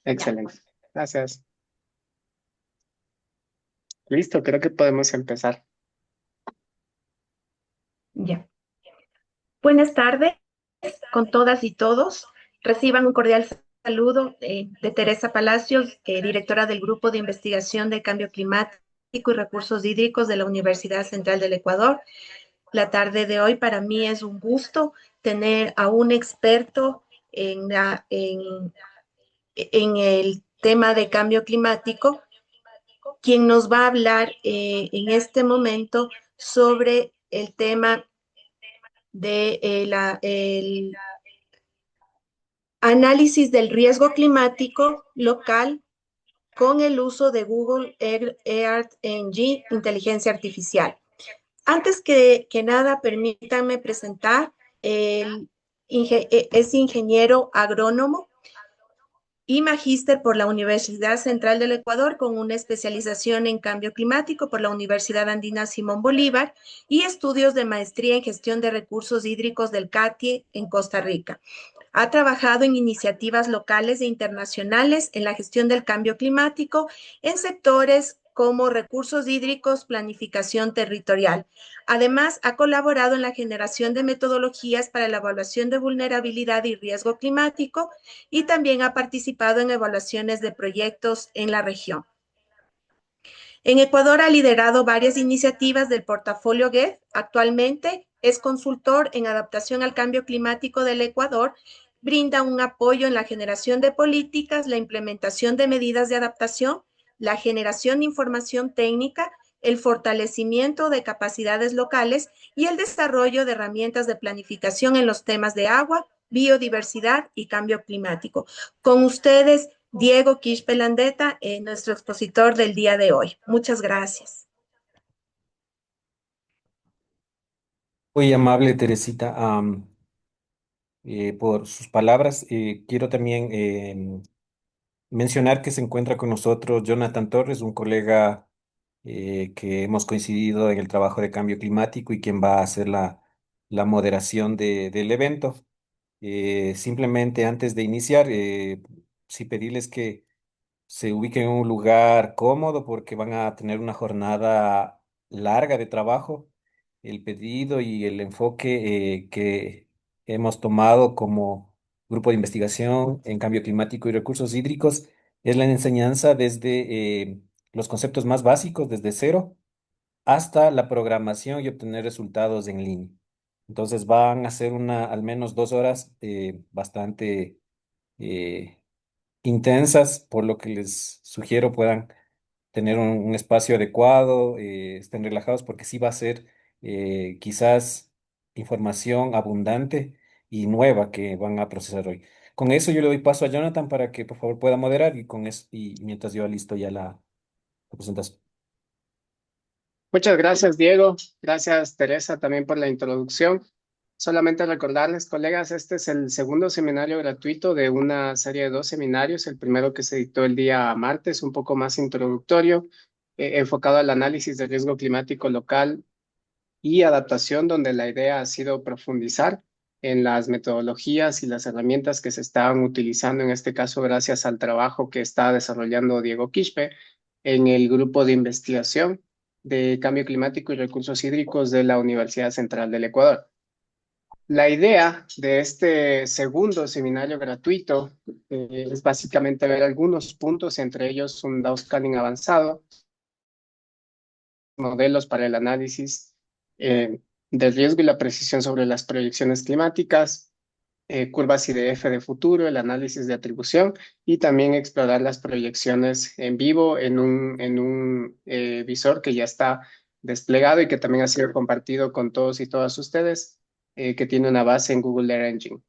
Excelente. Gracias. Listo, creo que podemos empezar. Ya. Buenas tardes con todas y todos. Reciban un cordial saludo de Teresa Palacios, directora del Grupo de Investigación de Cambio Climático y Recursos Hídricos de la Universidad Central del Ecuador. La tarde de hoy para mí es un gusto tener a un experto en el tema de cambio climático, quien nos va a hablar en este momento sobre el tema de el análisis del riesgo climático local con el uso de Google Earth Engine, inteligencia artificial. Antes que nada, permítanme presentar, el, es ingeniero agrónomo y magíster por la Universidad Central del Ecuador con una especialización en cambio climático por la Universidad Andina Simón Bolívar y estudios de maestría en gestión de recursos hídricos del CATIE en Costa Rica. Ha trabajado en iniciativas locales e internacionales en la gestión del cambio climático en sectores como recursos hídricos, planificación territorial. Además, ha colaborado en la generación de metodologías para la evaluación de vulnerabilidad y riesgo climático y también ha participado en evaluaciones de proyectos en la región. En Ecuador ha liderado varias iniciativas del portafolio GEF. Actualmente es consultor en adaptación al cambio climático del Ecuador. Brinda un apoyo en la generación de políticas, la implementación de medidas de adaptación, la generación de información técnica, el fortalecimiento de capacidades locales y el desarrollo de herramientas de planificación en los temas de agua, biodiversidad y cambio climático. Con ustedes, Diego Quispe Landeta, nuestro expositor del día de hoy. Muchas gracias. Muy amable, Teresita, por sus palabras. Quiero también mencionar que se encuentra con nosotros Jonathan Torres, un colega que hemos coincidido en el trabajo de cambio climático y quien va a hacer la moderación del evento. Simplemente antes de iniciar, sí pedirles que se ubiquen en un lugar cómodo porque van a tener una jornada larga de trabajo. El pedido y el enfoque que hemos tomado como grupo de investigación en cambio climático y recursos hídricos es la enseñanza desde los conceptos más básicos, desde cero, hasta la programación y obtener resultados en línea. Entonces van a ser al menos 2 horas bastante eh, intensas, por lo que les sugiero puedan tener un espacio adecuado, estén relajados, porque sí va a ser quizás información abundante y nueva que van a procesar hoy. Con eso yo le doy paso a Jonathan para que por favor pueda moderar y con eso, y mientras yo listo ya la presentación. Muchas gracias, Diego. Gracias, Teresa, también por la introducción. Solamente recordarles, colegas, este es el segundo seminario gratuito de una serie de 2 seminarios. El primero que se dictó el día martes, un poco más introductorio, enfocado al análisis de riesgo climático local y adaptación, donde la idea ha sido profundizar en las metodologías y las herramientas que se estaban utilizando, en este caso gracias al trabajo que está desarrollando Diego Quispe en el grupo de investigación de cambio climático y recursos hídricos de la Universidad Central del Ecuador. La idea de este segundo seminario gratuito es básicamente ver algunos puntos, entre ellos un downscaling avanzado, modelos para el análisis del riesgo y la precisión sobre las proyecciones climáticas, curvas IDF de futuro, el análisis de atribución y también explorar las proyecciones en vivo en un visor que ya está desplegado y que también ha sido compartido con todos y todas ustedes, que tiene una base en Google Earth Engine.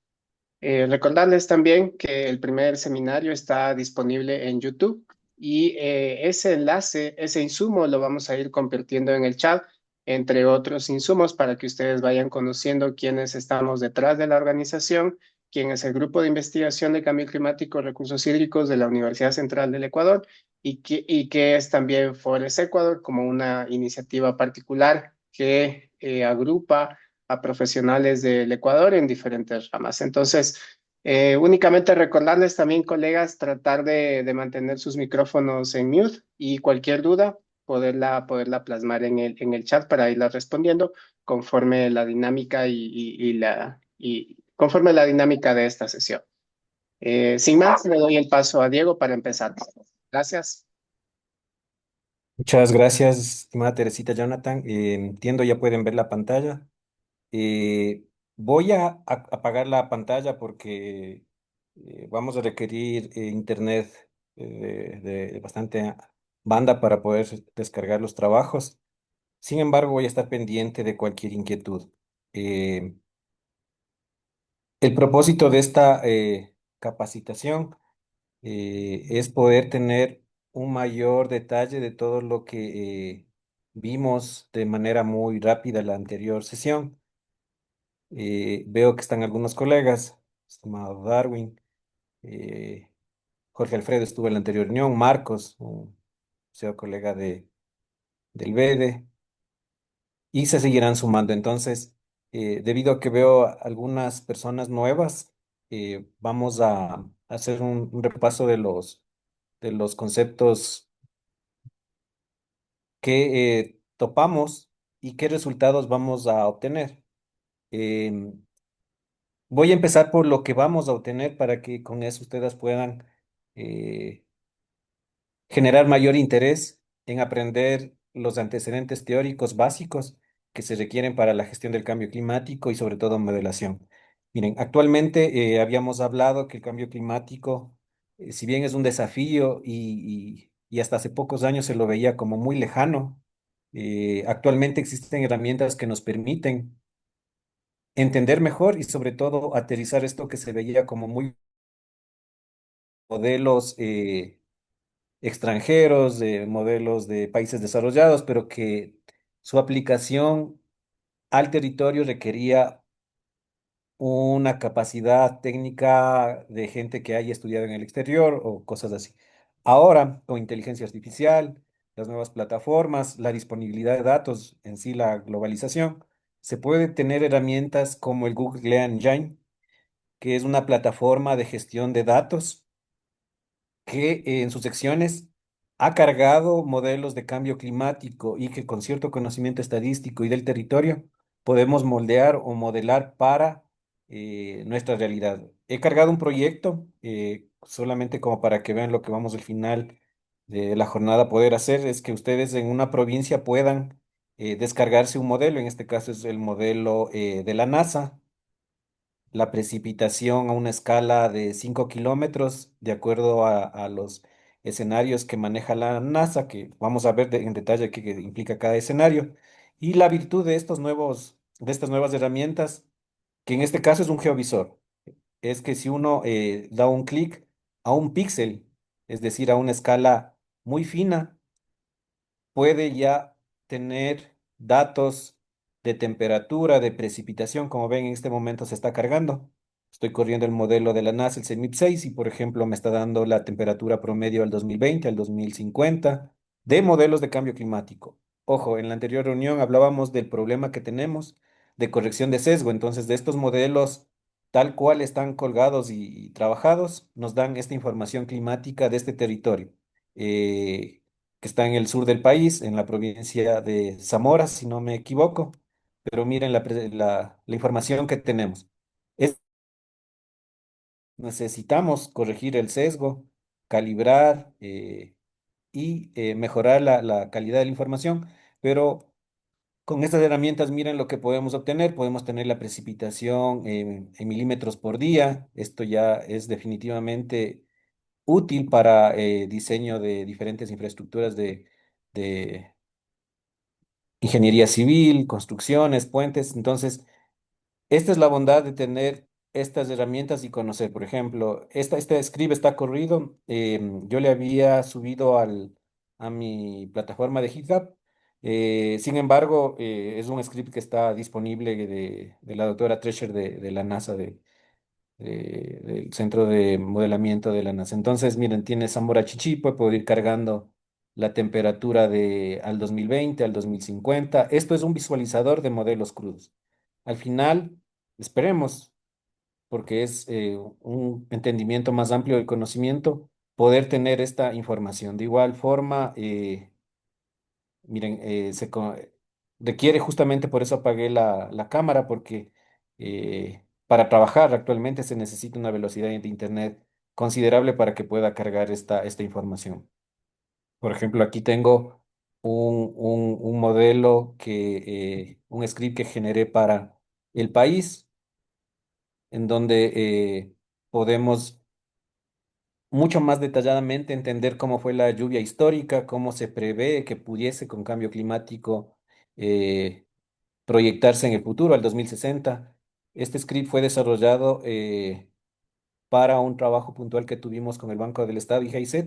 Recordarles también que el primer seminario está disponible en YouTube y ese enlace, ese insumo lo vamos a ir compartiendo en el chat, entre otros insumos, para que ustedes vayan conociendo quiénes estamos detrás de la organización, quién es el grupo de investigación de cambio climático y recursos hídricos de la Universidad Central del Ecuador y qué es también Forest Ecuador como una iniciativa particular que agrupa a profesionales del Ecuador en diferentes ramas. Entonces, Únicamente recordarles también, colegas, tratar de mantener sus micrófonos en mute y cualquier duda, poderla plasmar en el chat para irla respondiendo conforme la dinámica y conforme la dinámica de esta sesión. Sin más, le doy el paso a Diego para empezar. Gracias. Muchas gracias, estimada Teresita Jonathan. Entiendo, ya pueden ver la pantalla. Eh, Voy a apagar la pantalla porque vamos a requerir internet de bastante banda para poder descargar los trabajos. Sin embargo, voy a estar pendiente de cualquier inquietud. Eh, el propósito de esta capacitación es poder tener un mayor detalle de todo lo que vimos de manera muy rápida en la anterior sesión. Veo que están algunos colegas, estimado Darwin, eh, Jorge Alfredo estuvo en la anterior reunión, Marcos, un CEO colega del BEDE, y se seguirán sumando. Entonces, debido a que veo algunas personas nuevas, vamos a hacer un repaso de los conceptos que topamos y qué resultados vamos a obtener. Em, Voy a empezar por lo que vamos a obtener para que con eso ustedes puedan eh, generar mayor interés en aprender los antecedentes teóricos básicos que se requieren para la gestión del cambio climático y sobre todo modelación. Miren, actualmente habíamos hablado que el cambio climático, si bien es un desafío y hasta hace pocos años se lo veía como muy lejano, actualmente existen herramientas que nos permiten entender mejor y sobre todo aterrizar esto que se veía como muy modelos extranjeros, de modelos de países desarrollados, pero que su aplicación al territorio requería una capacidad técnica de gente que haya estudiado en el exterior o cosas así. Ahora, con inteligencia artificial, las nuevas plataformas, la disponibilidad de datos, en sí la globalización, se puede tener herramientas como el Google Engine, que es una plataforma de gestión de datos que en sus secciones ha cargado modelos de cambio climático y que con cierto conocimiento estadístico y del territorio podemos moldear o modelar para nuestra realidad. He cargado un proyecto solamente como para que vean lo que vamos al final de la jornada poder hacer, es que ustedes en una provincia puedan descargarse un modelo, en este caso es el modelo de la NASA, la precipitación a una escala de 5 kilómetros, de acuerdo a los escenarios que maneja la NASA, que vamos a ver en detalle qué implica cada escenario, y la virtud de de estas nuevas herramientas, que en este caso es un geovisor, es que si uno da un clic a un píxel, es decir, a una escala muy fina, puede ya tener datos de temperatura, de precipitación, como ven en este momento se está cargando. Estoy corriendo el modelo de la NASA, el CEMIP 6, y por ejemplo me está dando la temperatura promedio al 2020, al 2050, de modelos de cambio climático. Ojo, en la anterior reunión hablábamos del problema que tenemos de corrección de sesgo, entonces de estos modelos tal cual están colgados y trabajados, nos dan esta información climática de este territorio. Eh, que está en el sur del país, en la provincia de Zamora, si no me equivoco. Pero miren la información que tenemos. Es, necesitamos corregir el sesgo, calibrar y mejorar la calidad de la información, pero con estas herramientas miren lo que podemos obtener. Podemos tener la precipitación en milímetros por día. Esto ya es definitivamente útil para diseño de diferentes infraestructuras de ingeniería civil, construcciones, puentes. Entonces, esta es la bondad de tener estas herramientas y conocer. Por ejemplo, este script está corrido. Yo le había subido a mi plataforma de GitHub. Sin embargo, es un script que está disponible de la doctora Treasure de la NASA, del Centro de Modelamiento de la NASA. Entonces, miren, tiene Zamora Chichipo, puedo ir cargando la temperatura al 2020, al 2050. Esto es un visualizador de modelos crudos. Al final, esperemos. porque es un entendimiento más amplio del conocimiento, poder tener esta información. De igual forma, miren, requiere justamente, por eso apagué la cámara, porque para trabajar actualmente se necesita una velocidad de internet considerable para que pueda cargar esta información. Por ejemplo, aquí tengo un modelo un script que generé para el país, en donde podemos mucho más detalladamente entender cómo fue la lluvia histórica, cómo se prevé que pudiese con cambio climático eh, proyectarse en el futuro, al 2060. Este script fue desarrollado para un trabajo puntual que tuvimos con el Banco del Estado y GIZ.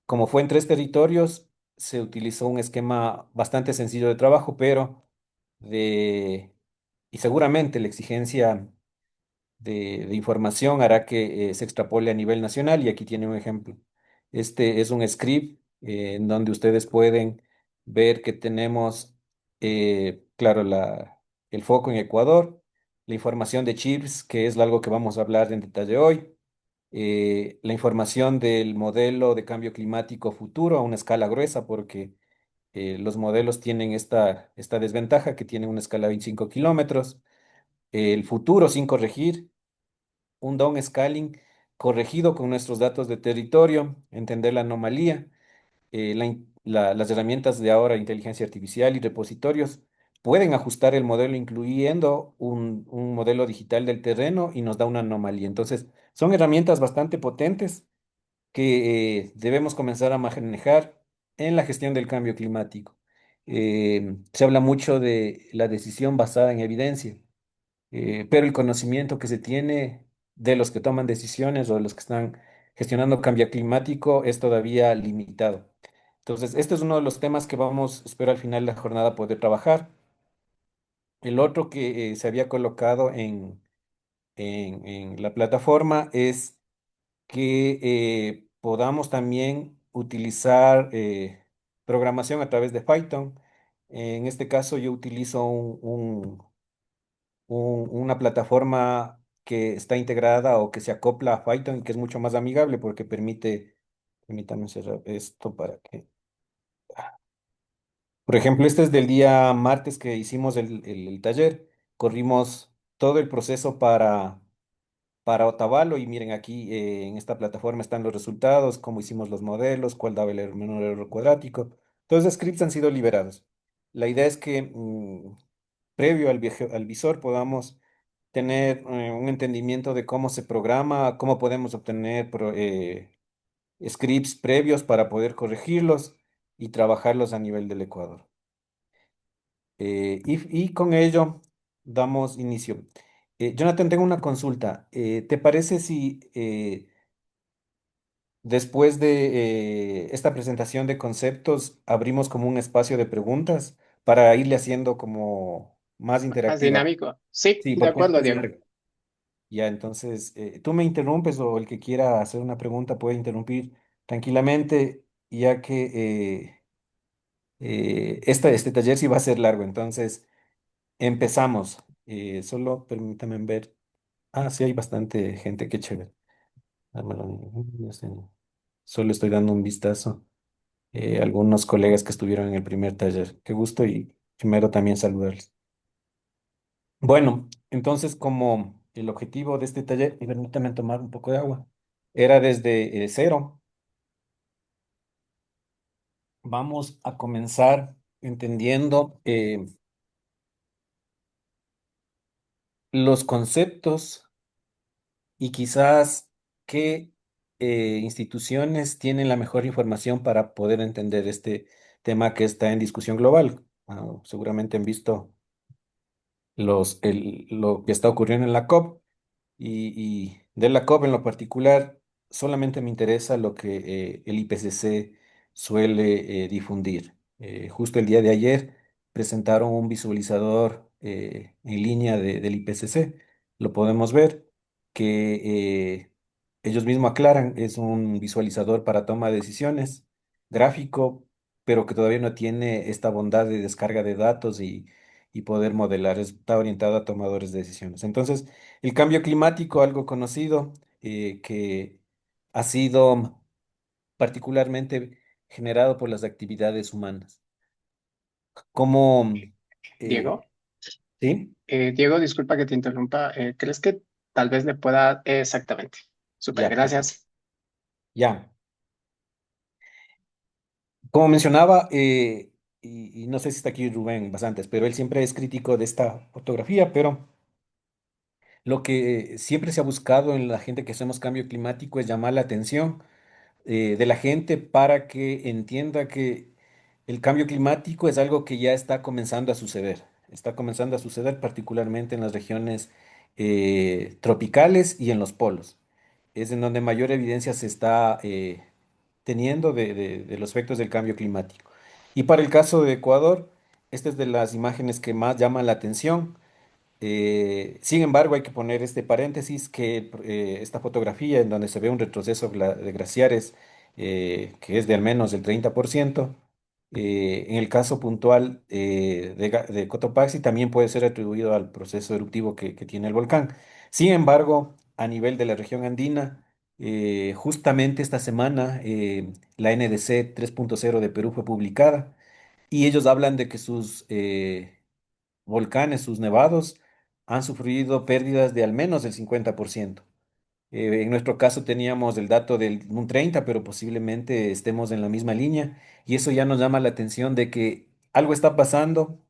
Como fue en 3 territorios, se utilizó un esquema bastante sencillo de trabajo, pero de, y seguramente la exigencia de información hará que se extrapole a nivel nacional y aquí tiene un ejemplo. Este es un script en donde ustedes pueden ver que tenemos, claro, el foco en Ecuador, la información de chips, que es algo que vamos a hablar en detalle hoy, la información del modelo de cambio climático futuro a una escala gruesa, porque los modelos tienen esta desventaja que tienen una escala de 25 kilómetros, el futuro sin corregir, un downscaling corregido con nuestros datos de territorio, entender la anomalía, las herramientas de ahora, inteligencia artificial y repositorios, pueden ajustar el modelo incluyendo un modelo digital del terreno y nos da una anomalía. Entonces, son herramientas bastante potentes que debemos comenzar a manejar en la gestión del cambio climático. Se habla mucho de la decisión basada en evidencia, pero el conocimiento que se tiene de los que toman decisiones o de los que están gestionando cambio climático es todavía limitado. Entonces, este es uno de los temas que vamos, espero al final de la jornada poder trabajar. El otro que se había colocado en la plataforma es que podamos también utilizar programación a través de Python. En este caso, yo utilizo una plataforma que está integrada o que se acopla a Python y que es mucho más amigable porque permítame cerrar esto para que, por ejemplo, este es del día martes que hicimos el taller, corrimos todo el proceso para Otavalo y miren aquí en esta plataforma están los resultados, cómo hicimos los modelos, cuál daba el menor error cuadrático. Todos los scripts han sido liberados. La idea es que previo al visor podamos tener un entendimiento de cómo se programa, cómo podemos obtener scripts previos para poder corregirlos y trabajarlos a nivel del Ecuador. Y con ello damos inicio. Jonathan, tengo una consulta. ¿Te parece si después de esta presentación de conceptos abrimos como un espacio de preguntas para irle haciendo como más Más interactiva? dinámico. Sí, Sí, de porque esto acuerdo, es Diego. largo. Ya, entonces, tú me interrumpes o el que quiera hacer una pregunta puede interrumpir tranquilamente, ya que este taller sí va a ser largo. Entonces, empezamos. Solo permítame ver. Ah, sí, hay bastante gente, qué chévere. Ya sé. Solo estoy dando un vistazo. Algunos colegas que estuvieron en el primer taller. Qué gusto y primero también saludarles. Bueno, entonces como el objetivo de este taller, y permítame tomar un poco de agua, era desde cero. Vamos a comenzar entendiendo los conceptos y quizás qué instituciones tienen la mejor información para poder entender este tema que está en discusión global. Seguramente han visto lo que está ocurriendo en la COP. Y de la COP en lo particular, solamente me interesa lo que el IPCC suele difundir. Justo el día de ayer presentaron un visualizador en línea del IPCC. Lo podemos ver que ellos mismos aclaran, es un visualizador para toma de decisiones, gráfico, pero que todavía no tiene esta bondad de descarga de datos y poder modelar. Está orientado a tomadores de decisiones. Entonces, el cambio climático, algo conocido, que ha sido particularmente generado por las actividades humanas. Como, eh, Diego, ¿sí? Diego, disculpa que te interrumpa. ¿Crees que tal vez le pueda... exactamente. Súper, Ya, perfecto. gracias. Ya. Como mencionaba, y no sé si está aquí Rubén Basantes, pero él siempre es crítico de esta fotografía, pero lo que siempre se ha buscado en la gente que hacemos cambio climático es llamar la atención de la gente para que entienda que el cambio climático es algo que ya está comenzando a suceder. Está comenzando a suceder particularmente en las regiones tropicales y en los polos. Es en donde mayor evidencia se está teniendo de los efectos del cambio climático. Y para el caso de Ecuador, esta es de las imágenes que más llaman la atención. Sin embargo, hay que poner este paréntesis que esta fotografía en donde se ve un retroceso de glaciares que es de al menos el 30%, en el caso puntual de Cotopaxi también puede ser atribuido al proceso eruptivo que tiene el volcán. Sin embargo, a nivel de la región andina, justamente esta semana la NDC 3.0 de Perú fue publicada y ellos hablan de que sus volcanes, sus nevados, han sufrido pérdidas de al menos el 50%. En nuestro caso teníamos el dato del un 30, pero posiblemente estemos en la misma línea y eso ya nos llama la atención de que algo está pasando.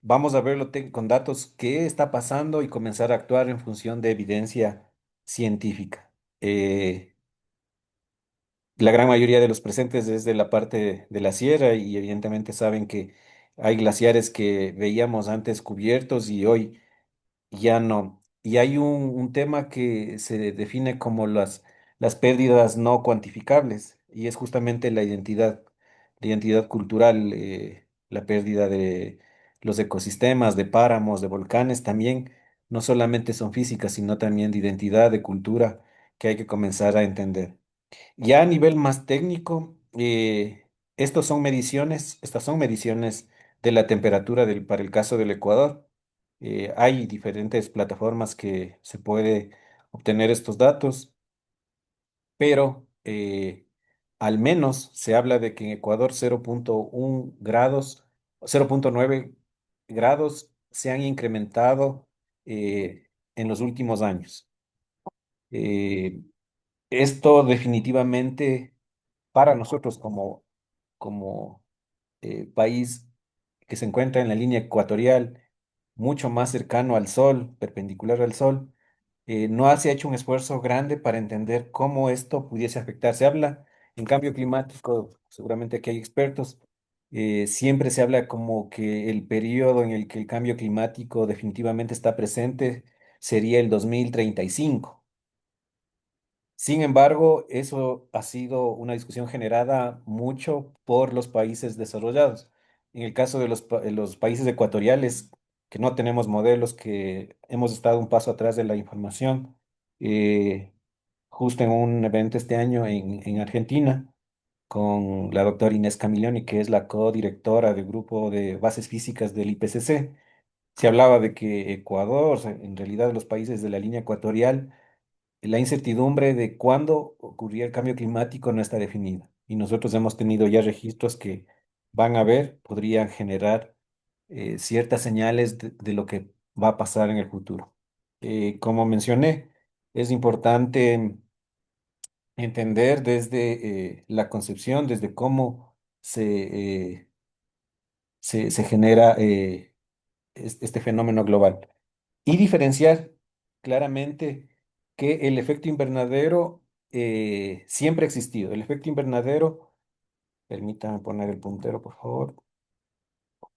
Vamos a verlo con datos, qué está pasando y comenzar a actuar en función de evidencia científica. La gran mayoría de los presentes es de la parte de la sierra y evidentemente saben que hay glaciares que veíamos antes cubiertos y hoy ya no. Y hay un tema que se define como las pérdidas no cuantificables, y es justamente la identidad cultural, la pérdida de los ecosistemas, de páramos, de volcanes, también no solamente son físicas, sino también de identidad, de cultura, que hay que comenzar a entender. Ya a nivel más técnico, estas son mediciones de la temperatura para el caso del Ecuador. Hay diferentes plataformas que se puede obtener estos datos, pero al menos se habla de que en Ecuador 0.1 grados, 0.9 grados se han incrementado en los últimos años. Eh, Esto definitivamente para nosotros como país que se encuentra en la línea ecuatorial, mucho más cercano al Sol, perpendicular al Sol, no se ha hecho un esfuerzo grande para entender cómo esto pudiese afectar. Se habla en cambio climático, seguramente aquí hay expertos, siempre se habla como que el periodo en el que el cambio climático definitivamente está presente sería el 2035. Sin embargo, eso ha sido una discusión generada mucho por los países desarrollados. En el caso de los países ecuatoriales, que no tenemos modelos, que hemos estado un paso atrás de la información, eh, justo en un evento este año en Argentina, con la doctora Inés Camilioni, que es la codirectora del grupo de bases físicas del IPCC, se hablaba de que Ecuador, o sea, en realidad los países de la línea ecuatorial, la incertidumbre de cuándo ocurría el cambio climático no está definida. Y nosotros hemos tenido ya registros que van a ver, podrían generar ciertas señales de lo que va a pasar en el futuro. Como mencioné, es importante entender desde la concepción, desde cómo se genera este fenómeno global y diferenciar claramente que el efecto invernadero siempre ha existido. El efecto invernadero, permítame poner el puntero, por favor.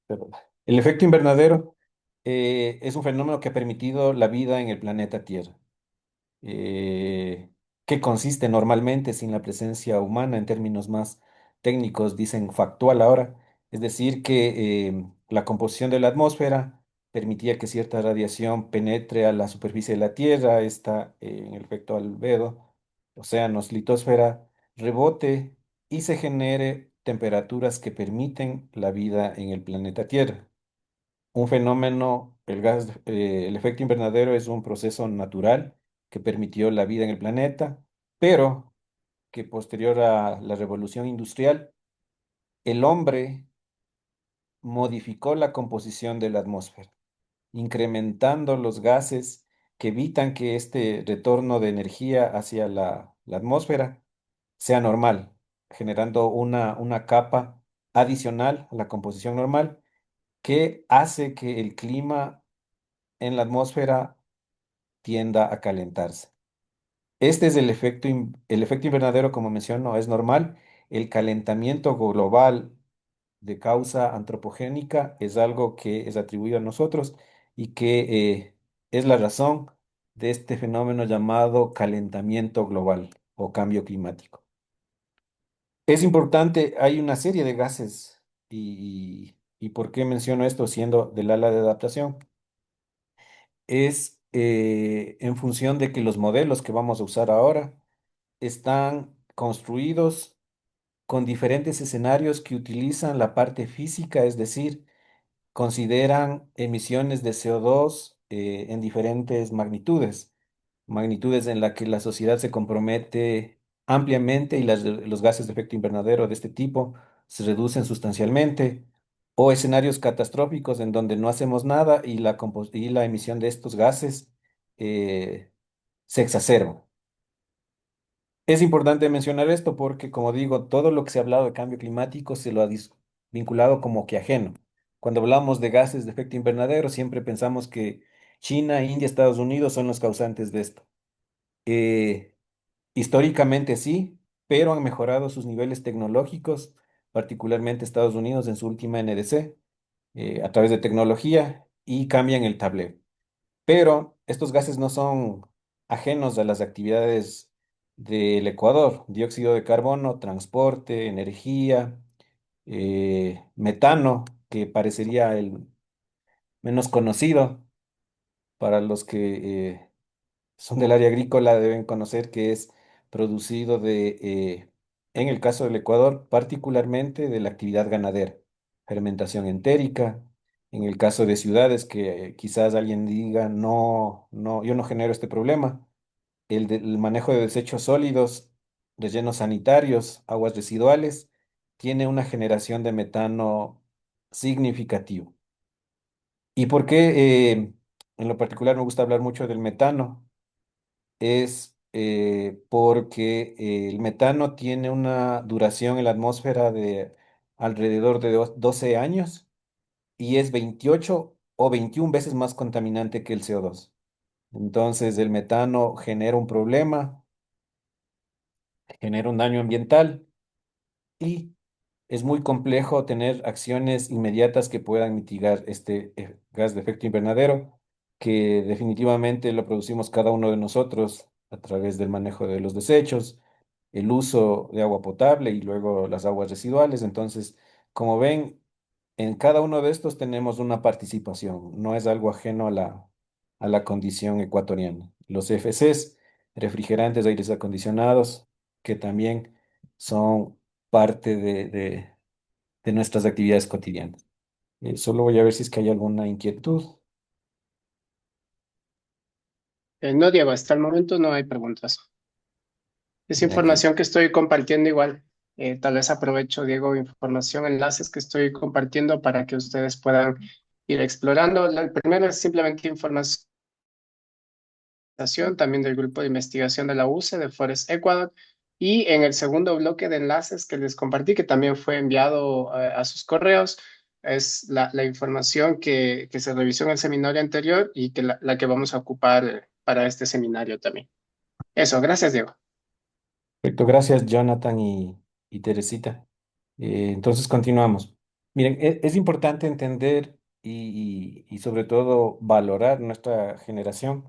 Perdón. El efecto invernadero es un fenómeno que ha permitido la vida en el planeta Tierra, eh, que consiste normalmente sin la presencia humana en términos más técnicos, dicen factual ahora, es decir, que la composición de la atmósfera permitía que cierta radiación penetre a la superficie de la Tierra, esta en el efecto albedo, océanos, litosfera, rebote y se genere temperaturas que permiten la vida en el planeta Tierra. un fenómeno, el efecto invernadero es un proceso natural que permitió la vida en el planeta, pero que posterior a la revolución industrial, el hombre modificó la composición de la atmósfera, incrementando los gases que evitan que este retorno de energía hacia la atmósfera sea normal, generando una capa adicional a la composición normal que hace que el clima en la atmósfera tienda a calentarse. Este es el efecto invernadero, como menciono, es normal. El calentamiento global de causa antropogénica es algo que es atribuido a nosotros y que es la razón de este fenómeno llamado calentamiento global o cambio climático. Es importante, hay una serie de gases y ¿por qué menciono esto siendo del ala de adaptación? Es en función de que los modelos que vamos a usar ahora están construidos con diferentes escenarios que utilizan la parte física, es decir, consideran emisiones de CO2 en diferentes magnitudes, magnitudes en las que la sociedad se compromete ampliamente y los gases de efecto invernadero de este tipo se reducen sustancialmente, o escenarios catastróficos en donde no hacemos nada y y la emisión de estos gases eh, se exacerba. Es importante mencionar esto porque, como digo, todo lo que se ha hablado de cambio climático se lo ha vinculado como que ajeno. Cuando hablamos de gases de efecto invernadero, siempre pensamos que China, India, Estados Unidos son los causantes de esto. Eh, Históricamente sí, pero han mejorado sus niveles tecnológicos, particularmente Estados Unidos en su última NDC, a través de tecnología y cambian el tablero. Pero estos gases no son ajenos a las actividades del Ecuador: dióxido de carbono, transporte, energía, metano, que parecería el menos conocido para los que son del área agrícola, deben conocer que es producido en el caso del Ecuador, particularmente de la actividad ganadera, fermentación entérica. En el caso de ciudades que quizás alguien diga, no, no, yo no genero este problema, el manejo de desechos sólidos, rellenos sanitarios, aguas residuales, tiene una generación de metano significativo. ¿Y por qué en lo particular me gusta hablar mucho del metano? Es porque el metano tiene una duración en la atmósfera de alrededor de 12 años y es 28 o 21 veces más contaminante que el CO2. Entonces, el metano genera un problema, genera un daño ambiental y es muy complejo tener acciones inmediatas que puedan mitigar este gas de efecto invernadero, que definitivamente lo producimos cada uno de nosotros a través del manejo de los desechos, el uso de agua potable y luego las aguas residuales. Entonces, como ven, en cada uno de estos tenemos una participación, no es algo ajeno a a la condición ecuatoriana. Los CFCs, refrigerantes, aires acondicionados, que también son parte de nuestras actividades cotidianas. Solo voy a ver si es que hay alguna inquietud. No, Diego, hasta el momento no hay preguntas. Es De aquí. información que estoy compartiendo igual. Tal vez aprovecho, Diego, información, enlaces que estoy compartiendo para que ustedes puedan ir explorando. El primero es simplemente información también del grupo de investigación de la UCE, de Forest Ecuador. Y en el segundo bloque de enlaces que les compartí, que también fue enviado a sus correos, es la información que se revisó en el seminario anterior y que la que vamos a ocupar para este seminario también. Eso, gracias, Diego. Perfecto, gracias Jonathan y Teresita. Entonces continuamos. Miren, es importante entender y sobre todo valorar nuestra generación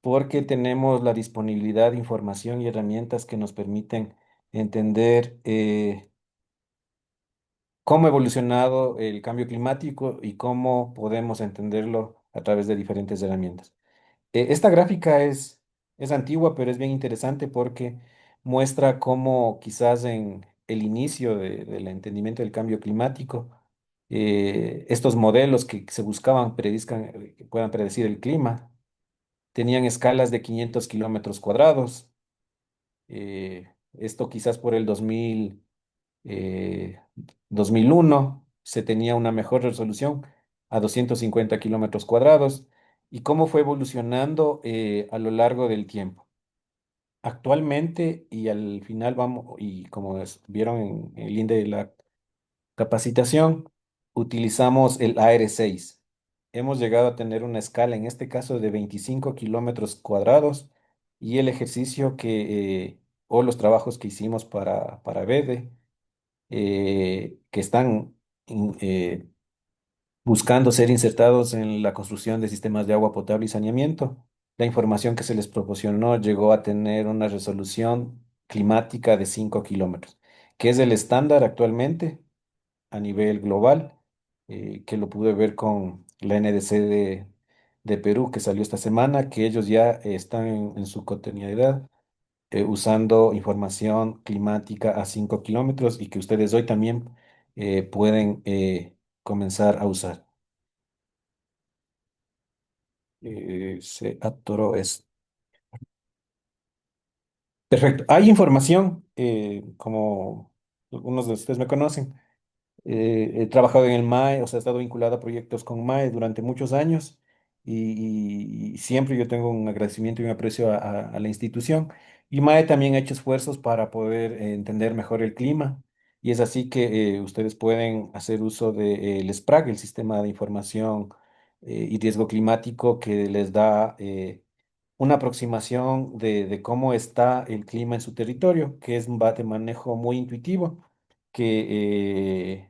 porque tenemos la disponibilidad de información y herramientas que nos permiten entender cómo ha evolucionado el cambio climático y cómo podemos entenderlo a través de diferentes herramientas. Esta gráfica es antigua, pero es bien interesante porque muestra cómo quizás en el inicio del entendimiento del cambio climático, Estos modelos que se buscaban que puedan predecir el clima tenían escalas de 500 kilómetros cuadrados. Esto quizás por el 2001 se tenía una mejor resolución a 250 kilómetros cuadrados. ¿Y cómo fue evolucionando a lo largo del tiempo? Actualmente y al final vamos, y como vieron en el link de la capacitación, utilizamos el AR6. Hemos llegado a tener una escala, en este caso, de 25 kilómetros cuadrados y el ejercicio o los trabajos que hicimos para BEDE, que están buscando ser insertados en la construcción de sistemas de agua potable y saneamiento. La información que se les proporcionó llegó a tener una resolución climática de 5 kilómetros, que es el estándar actualmente a nivel global, que lo pude ver con la NDC de Perú, que salió esta semana, que ellos ya están en su cotidianidad usando información climática a 5 kilómetros y que ustedes hoy también pueden comenzar a usar. Se atoró esto. Perfecto. Hay información, como algunos de ustedes me conocen. He trabajado en el MAE, o sea, he estado vinculado a proyectos con MAE durante muchos años y siempre yo tengo un agradecimiento y un aprecio a la institución. Y MAE también ha hecho esfuerzos para poder entender mejor el clima y es así que ustedes pueden hacer uso del SPRAG, el Sistema de Información y Riesgo Climático, que les da una aproximación de cómo está el clima en su territorio, que es un de manejo muy intuitivo que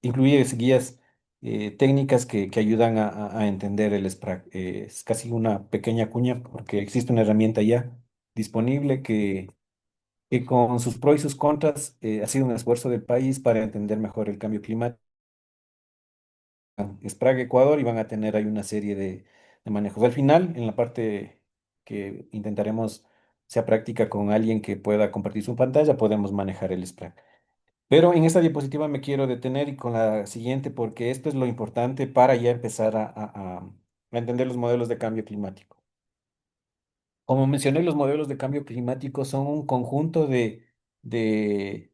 incluye guías técnicas que ayudan a entender el SPRAC. Es casi una pequeña cuña porque existe una herramienta ya disponible que con sus pros y sus contras ha sido un esfuerzo del país para entender mejor el cambio climático. SPRAC Ecuador y van a tener ahí una serie de manejos. Al final, en la parte que intentaremos sea práctica con alguien que pueda compartir su pantalla, podemos manejar el SPRAC. Pero en esta diapositiva me quiero detener y con la siguiente, porque esto es lo importante para ya empezar a entender los modelos de cambio climático. Como mencioné, los modelos de cambio climático son un conjunto de, de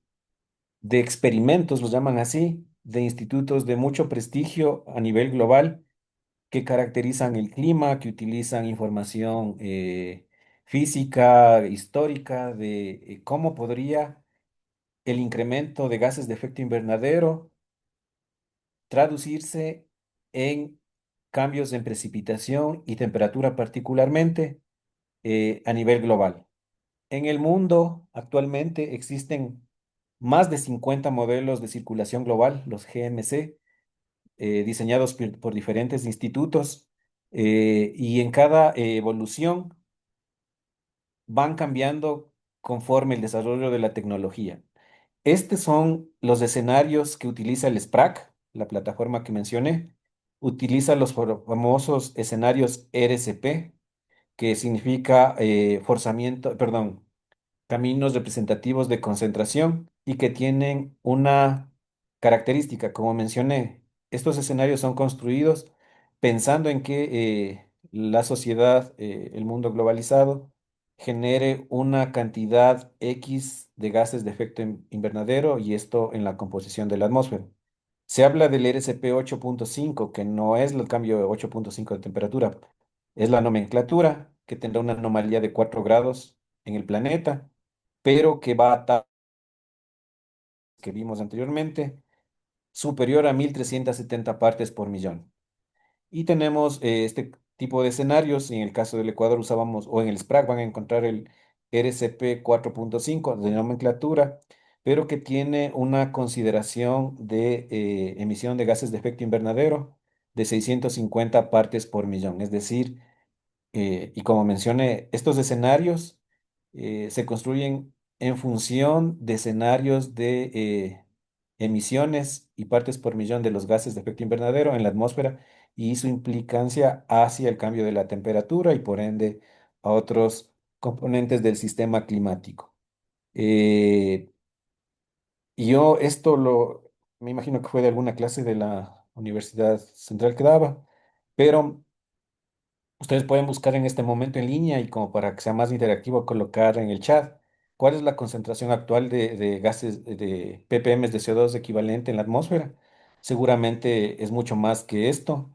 experimentos, los llaman así, de institutos de mucho prestigio a nivel global que caracterizan el clima, que utilizan información física, histórica, de cómo podría el incremento de gases de efecto invernadero traducirse en cambios en precipitación y temperatura particularmente a nivel global. En el mundo actualmente existen más de 50 modelos de circulación global, los GMC, diseñados por diferentes institutos y en cada evolución van cambiando conforme el desarrollo de la tecnología. Estos son los escenarios que utiliza el SPRAC, la plataforma que mencioné. Utiliza los famosos escenarios RCP, que significa caminos representativos de concentración y que tienen una característica, como mencioné, estos escenarios son construidos pensando en que la sociedad, el mundo globalizado, genere una cantidad X de gases de efecto invernadero y esto en la composición de la atmósfera. Se habla del RCP 8.5, que no es el cambio de 8.5 de temperatura, es la nomenclatura que tendrá una anomalía de 4 grados en el planeta, pero que va a estar, que vimos anteriormente, superior a 1.370 partes por millón. Y tenemos este tipo de escenarios. En el caso del Ecuador usábamos, o en el SPRAC van a encontrar el RCP 4.5 de nomenclatura, pero que tiene una consideración de emisión de gases de efecto invernadero de 650 partes por millón. Es decir, y como mencioné, estos escenarios se construyen en función de escenarios de emisiones y partes por millón de los gases de efecto invernadero en la atmósfera y su implicancia hacia el cambio de la temperatura y por ende a otros componentes del sistema climático. Eh, y yo esto me imagino que fue de alguna clase de la Universidad Central que daba, pero ustedes pueden buscar en este momento en línea y como para que sea más interactivo, colocar en el chat cuál es la concentración actual de gases de ppm de CO2 equivalente en la atmósfera. Seguramente es mucho más que esto.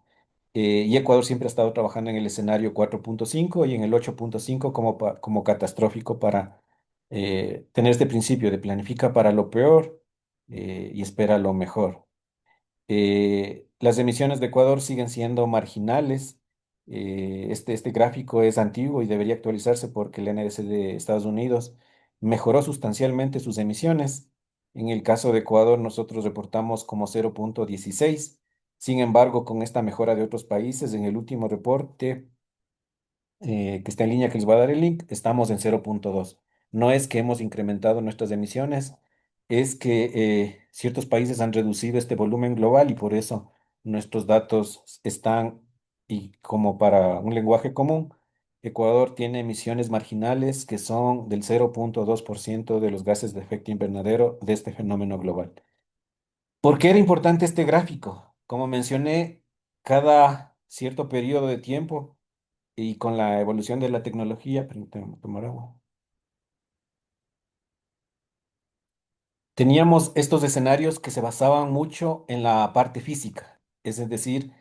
Y Ecuador siempre ha estado trabajando en el escenario 4.5 y en el 8.5 como, como catastrófico para tener este principio de planifica para lo peor y espera lo mejor. Las emisiones de Ecuador siguen siendo marginales. Este gráfico es antiguo y debería actualizarse porque el NDC de Estados Unidos mejoró sustancialmente sus emisiones. En el caso de Ecuador, nosotros reportamos como 0.16. Sin embargo, con esta mejora de otros países, en el último reporte que está en línea, que les voy a dar el link, estamos en 0.2. No es que hemos incrementado nuestras emisiones, es que ciertos países han reducido este volumen global y por eso nuestros datos están, y como para un lenguaje común, Ecuador tiene emisiones marginales que son del 0.2% de los gases de efecto invernadero de este fenómeno global. ¿Por qué era importante este gráfico? Como mencioné, cada cierto periodo de tiempo, y con la evolución de la tecnología, permítame tomar agua, teníamos estos escenarios que se basaban mucho en la parte física. Es decir,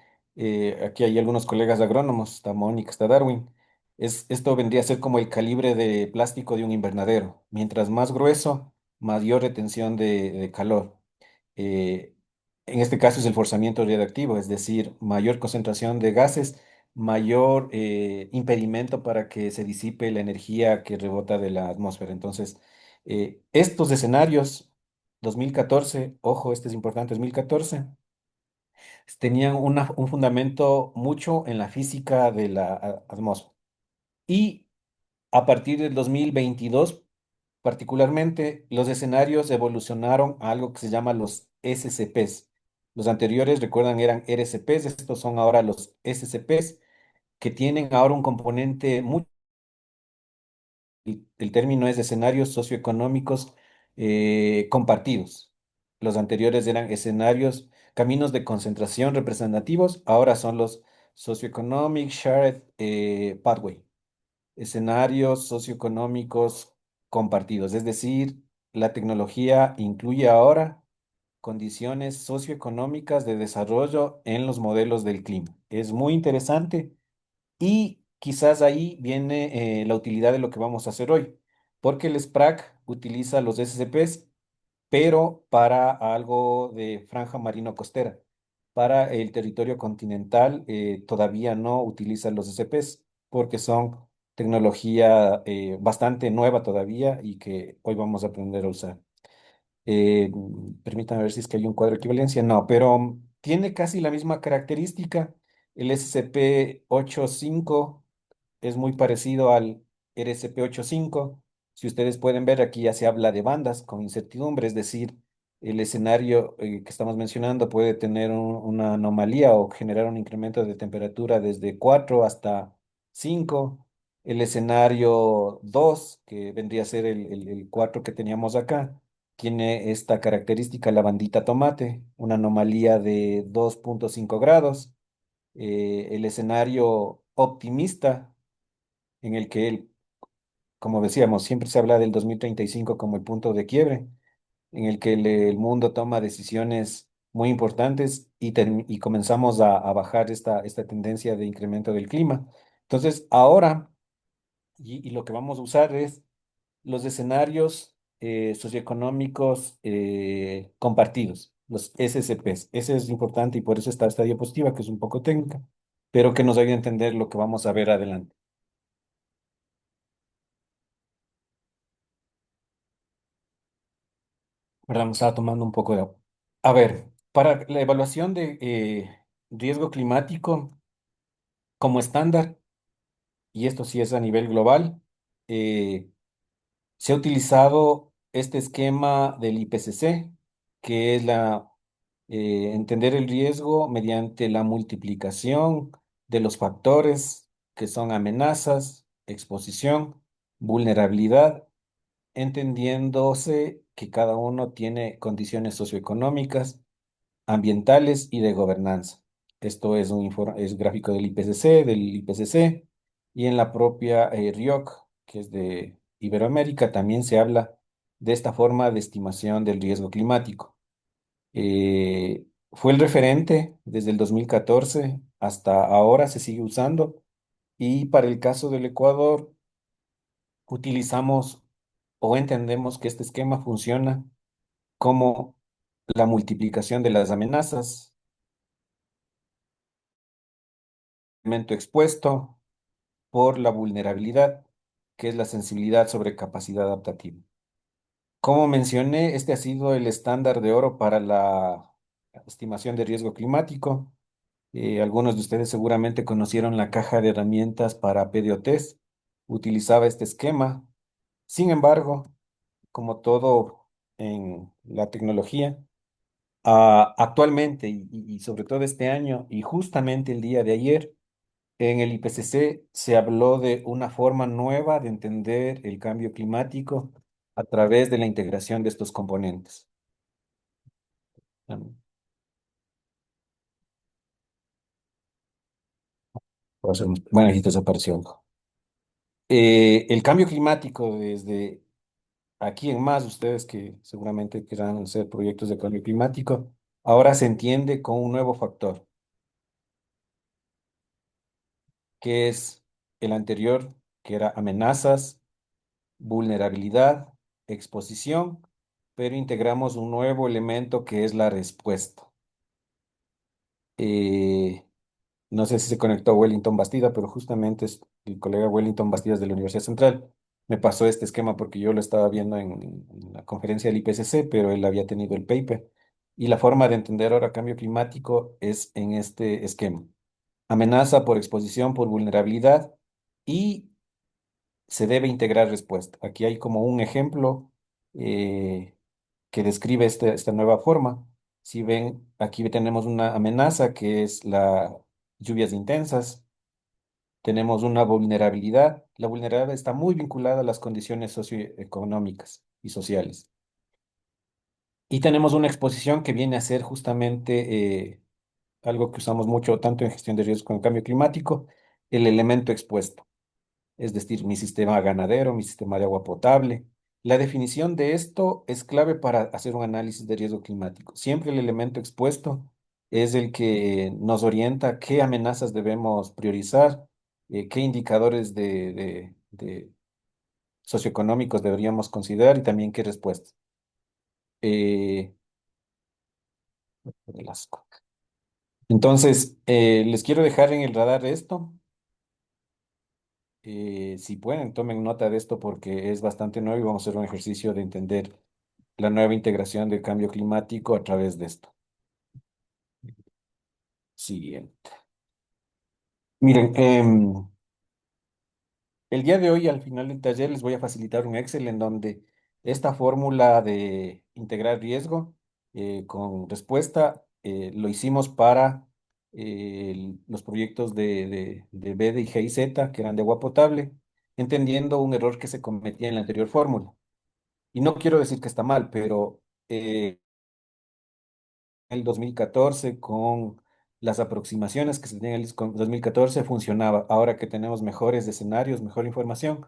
aquí hay algunos colegas agrónomos, está Mónica, está Darwin. Esto vendría a ser como el calibre de plástico de un invernadero. Mientras más grueso, mayor retención de calor. eh, en este caso es el forzamiento radiactivo, es decir, mayor concentración de gases, mayor impedimento para que se disipe la energía que rebota de la atmósfera. Entonces, estos escenarios, 2014, ojo, este es importante, 2014, tenían un fundamento mucho en la física de la atmósfera. Y a partir del 2022, particularmente, los escenarios evolucionaron a algo que se llama los SCPs. Los anteriores, recuerdan, eran RCPs, estos son ahora los SCPs, que tienen ahora un componente muy, el término es escenarios socioeconómicos compartidos. Los anteriores eran escenarios, caminos de concentración representativos, ahora son los Socioeconomic Shared Pathway, escenarios socioeconómicos compartidos, es decir, la tecnología incluye ahora condiciones socioeconómicas de desarrollo en los modelos del clima. Es muy interesante y quizás ahí viene la utilidad de lo que vamos a hacer hoy, porque el SPRAC utiliza los SCPs pero para algo de franja marino-costera. Para el territorio continental todavía no utilizan los SCPs porque son tecnología bastante nueva todavía y que hoy vamos a aprender a usar. Permítame ver si es que hay un cuadro de equivalencia. No, pero tiene casi la misma característica. El SCP-85 es muy parecido al RSP-85. Si ustedes pueden ver, aquí ya se habla de bandas con incertidumbre, es decir, el escenario que estamos mencionando puede tener una anomalía o generar un incremento de temperatura desde 4 hasta 5. El escenario 2, que vendría a ser el 4 que teníamos acá, tiene esta característica, la bandita tomate, una anomalía de 2.5 grados. El escenario optimista, en el que, como decíamos, siempre se habla del 2035 como el punto de quiebre, en el que el mundo toma decisiones muy importantes y comenzamos a bajar esta tendencia de incremento del clima. Entonces, ahora, y lo que vamos a usar es los escenarios socioeconómicos compartidos, los SCPs. Ese es importante y por eso está esta diapositiva, que es un poco técnica, pero que nos ayuda a entender lo que vamos a ver adelante. Perdón, me estaba tomando un poco de agua. A ver, para la evaluación de riesgo climático como estándar, y esto sí es a nivel global, eh, se ha utilizado este esquema del IPCC, que es entender el riesgo mediante la multiplicación de los factores que son amenazas, exposición, vulnerabilidad, entendiéndose que cada uno tiene condiciones socioeconómicas ambientales y de gobernanza. Esto es es gráfico del IPCC, y en la propia RIOC, que es de Iberoamérica, también se habla de esta forma de estimación del riesgo climático. Fue el referente desde el 2014 hasta ahora, se sigue usando, y para el caso del Ecuador utilizamos o entendemos que este esquema funciona como la multiplicación de las amenazas, elemento expuesto por la vulnerabilidad, que es la sensibilidad sobre capacidad adaptativa. Como mencioné, este ha sido el estándar de oro para la estimación de riesgo climático. Algunos de ustedes seguramente conocieron la caja de herramientas para PDOTs. Utilizaba este esquema. Sin embargo, como todo en la tecnología, actualmente y sobre todo este año y justamente el día de ayer, en el IPCC se habló de una forma nueva de entender el cambio climático a través de la integración de estos componentes. Um, Bueno, aquí desapareció algo. El cambio climático, desde aquí en más, ustedes que seguramente querrán hacer proyectos de cambio climático, ahora se entiende con un nuevo factor, que es el anterior, que era amenazas, vulnerabilidad, exposición, pero integramos un nuevo elemento que es la respuesta. Eh, no sé si se conectó Wellington Bastida, pero justamente es el colega Wellington Bastidas de la Universidad Central. Me pasó este esquema porque yo lo estaba viendo en la conferencia del IPCC, pero él había tenido el paper. Y la forma de entender ahora cambio climático es en este esquema. Amenaza por exposición, por vulnerabilidad, y se debe integrar respuesta. Aquí hay como un ejemplo eh, que describe esta nueva forma. Si ven, aquí tenemos una amenaza que es las lluvias intensas. Tenemos una vulnerabilidad. La vulnerabilidad está muy vinculada a las condiciones socioeconómicas y sociales. Y tenemos una exposición que viene a ser justamente algo que usamos mucho tanto en gestión de riesgos con el cambio climático, el elemento expuesto, es decir, mi sistema ganadero, mi sistema de agua potable. La definición de esto es clave para hacer un análisis de riesgo climático. Siempre el elemento expuesto es el que nos orienta qué amenazas debemos priorizar, qué indicadores de socioeconómicos deberíamos considerar y también qué respuestas. Eh, Velasco. Entonces, les quiero dejar en el radar esto. Si pueden, tomen nota de esto porque es bastante nuevo y vamos a hacer un ejercicio de entender la nueva integración del cambio climático a través de esto. Siguiente. Miren, el día de hoy, al final del taller, les voy a facilitar un Excel en donde esta fórmula de integrar riesgo con respuesta lo hicimos para los proyectos de BD y GIZ, que eran de agua potable, entendiendo un error que se cometía en la anterior fórmula. Y no quiero decir que está mal, pero el 2014 con las aproximaciones que se tenían en el 2014 funcionaba. Ahora que tenemos mejores escenarios, mejor información,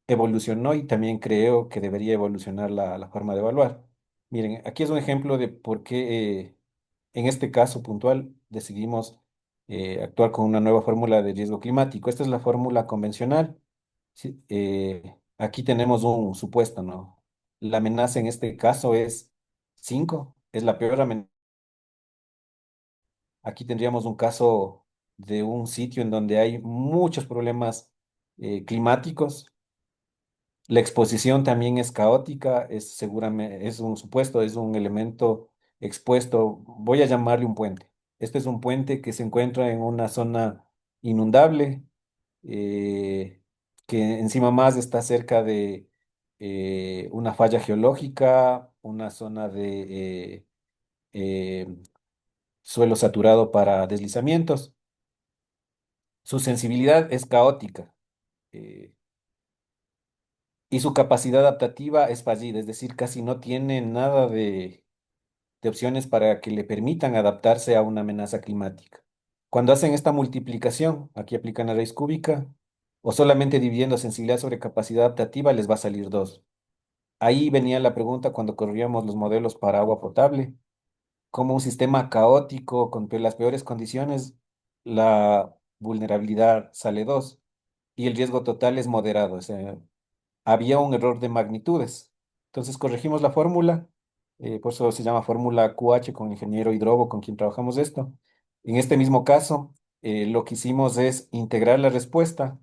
evolucionó y también creo que debería evolucionar la forma de evaluar. Miren, aquí es un ejemplo de por qué en este caso puntual decidimos actuar con una nueva fórmula de riesgo climático. Esta es la fórmula convencional. Sí, aquí tenemos un supuesto, ¿no? La amenaza en este caso es 5, es la peor amenaza. Aquí tendríamos un caso de un sitio en donde hay muchos problemas climáticos. La exposición también es caótica, es seguramente, es un supuesto, es un elemento expuesto. Voy a llamarle un puente. Este es un puente que se encuentra en una zona inundable, eh, que encima más está cerca de una falla geológica, una zona de suelo saturado para deslizamientos. Su sensibilidad es caótica eh, y su capacidad adaptativa es fallida, es decir, casi no tiene nada de opciones para que le permitan adaptarse a una amenaza climática. Cuando hacen esta multiplicación, aquí aplican la raíz cúbica, o solamente dividiendo sensibilidad sobre capacidad adaptativa, les va a salir 2. Ahí venía la pregunta cuando corríamos los modelos para agua potable, como un sistema caótico con las peores condiciones, la vulnerabilidad sale 2 y el riesgo total es moderado. O sea, había un error de magnitudes. Entonces corregimos la fórmula, por eso se llama fórmula QH con el ingeniero Hidrobo con quien trabajamos esto. En este mismo caso, lo que hicimos es integrar la respuesta,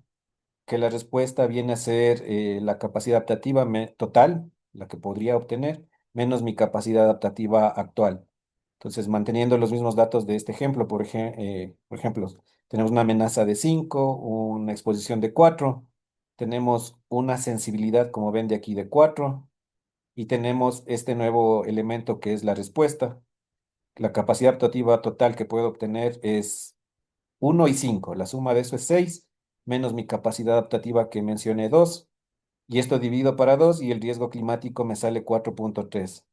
que la respuesta viene a ser la capacidad adaptativa total, la que podría obtener, menos mi capacidad adaptativa actual. Entonces, manteniendo los mismos datos de este ejemplo, por ejemplo, tenemos una amenaza de 5, una exposición de 4, tenemos una sensibilidad, como ven de aquí, de 4, y tenemos este nuevo elemento que es la respuesta. La capacidad adaptativa total que puedo obtener es 1 y 5. La suma de eso es 6, menos mi capacidad adaptativa que mencioné 2, y esto dividido para 2 y el riesgo climático me sale 4,3.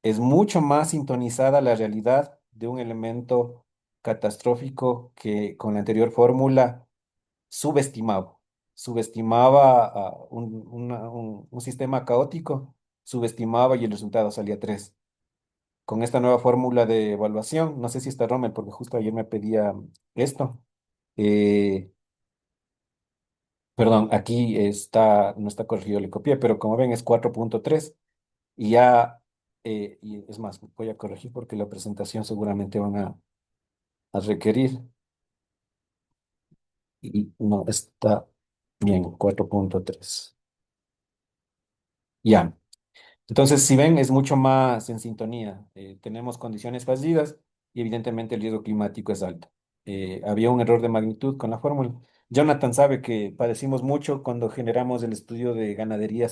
Es mucho más sintonizada la realidad de un elemento catastrófico que con la anterior fórmula subestimaba. Subestimaba a un sistema caótico, subestimaba y el resultado salía 3. Con esta nueva fórmula de evaluación, no sé si está Rommel, porque justo ayer me pedía esto. eh, Perdón, aquí está, no está corregido, le copié, pero como ven es 4,3 y ya, y es más, voy a corregir porque la presentación seguramente van a requerir y no está bien, 4,3. Ya. Entonces, si ven, es mucho más en sintonía. Tenemos condiciones fallidas y evidentemente el riesgo climático es alto. Había un error de magnitud con la fórmula. Jonathan sabe que padecimos mucho cuando generamos el estudio de ganadería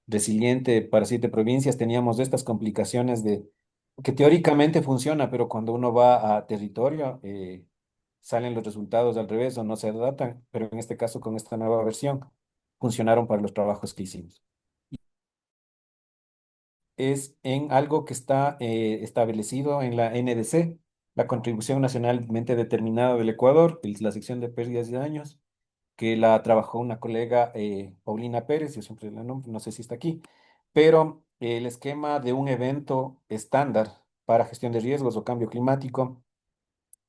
resiliente para 7 provincias. Teníamos estas complicaciones de que teóricamente funciona, pero cuando uno va a territorio, salen los resultados al revés o no se adaptan. Pero en este caso, con esta nueva versión, funcionaron para los trabajos que hicimos. Es en algo que está establecido en la NDC, la Contribución Nacionalmente Determinada del Ecuador, la sección de pérdidas y daños, que la trabajó una colega, Paulina Pérez, yo siempre la nombro, no sé si está aquí, pero el esquema de un evento estándar para gestión de riesgos o cambio climático,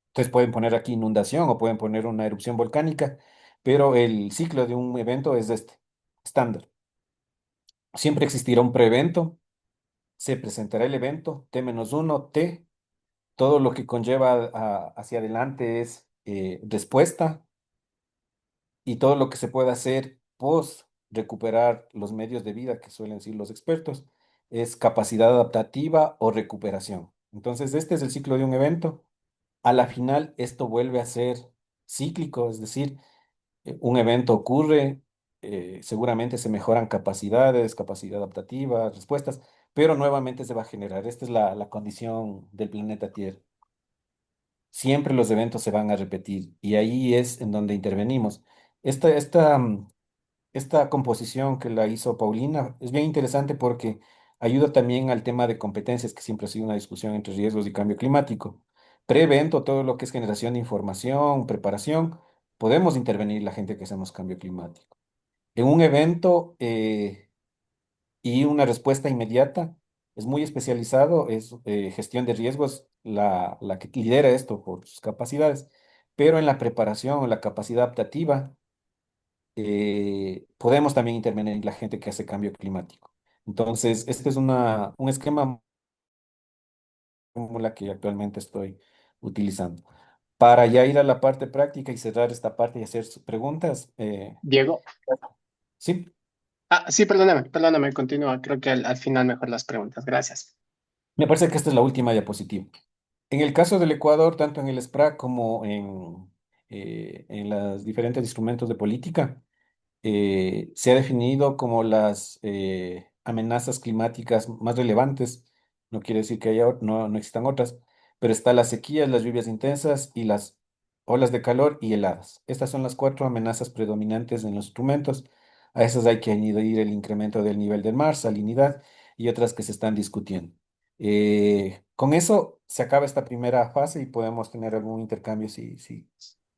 ustedes pueden poner aquí inundación o pueden poner una erupción volcánica, pero el ciclo de un evento es este, estándar. Siempre existirá un preevento, se presentará el evento, T-1, T, todo lo que conlleva hacia adelante es respuesta y todo lo que se puede hacer post recuperar los medios de vida, que suelen decir los expertos, es capacidad adaptativa o recuperación. Entonces, este es el ciclo de un evento. A la final, esto vuelve a ser cíclico, es decir, un evento ocurre, seguramente se mejoran capacidades, capacidad adaptativa, respuestas, pero nuevamente se va a generar. Esta es la condición del planeta Tierra. Siempre los eventos se van a repetir y ahí es en donde intervenimos. Esta, esta, esta composición que la hizo Paulina es bien interesante porque ayuda también al tema de competencias, que siempre ha sido una discusión entre riesgos y cambio climático. Pre-evento, todo lo que es generación de información, preparación, podemos intervenir la gente que hacemos cambio climático. En un evento y una respuesta inmediata, es muy especializado, es gestión de riesgos la que lidera esto por sus capacidades, pero en la preparación, la capacidad adaptativa, podemos también intervenir la gente que hace cambio climático. Entonces, este es un esquema como la que actualmente estoy utilizando. Para ya ir a la parte práctica y cerrar esta parte y hacer sus preguntas, Diego. sí, Sí, perdóname, continúa. Creo que al final mejor las preguntas. Gracias. me parece que esta es la última diapositiva. En el caso del Ecuador, tanto en el SPRAC como en los diferentes instrumentos de política, se ha definido como las amenazas climáticas más relevantes. No quiere decir que no existan otras, pero está las sequías, las lluvias intensas y las olas de calor y heladas. Estas son las 4 amenazas predominantes en los instrumentos. A esas hay que añadir el incremento del nivel del mar, salinidad y otras que se están discutiendo. Con eso se acaba esta primera fase y podemos tener algún intercambio si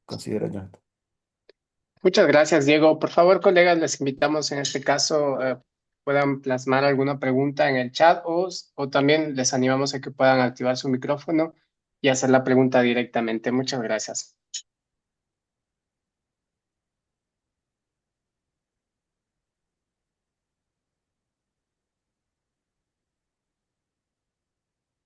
considera Jonathan. Muchas gracias, Diego. Por favor, colegas, les invitamos en este caso puedan plasmar alguna pregunta en el chat o también les animamos a que puedan activar su micrófono y hacer la pregunta directamente. Muchas gracias.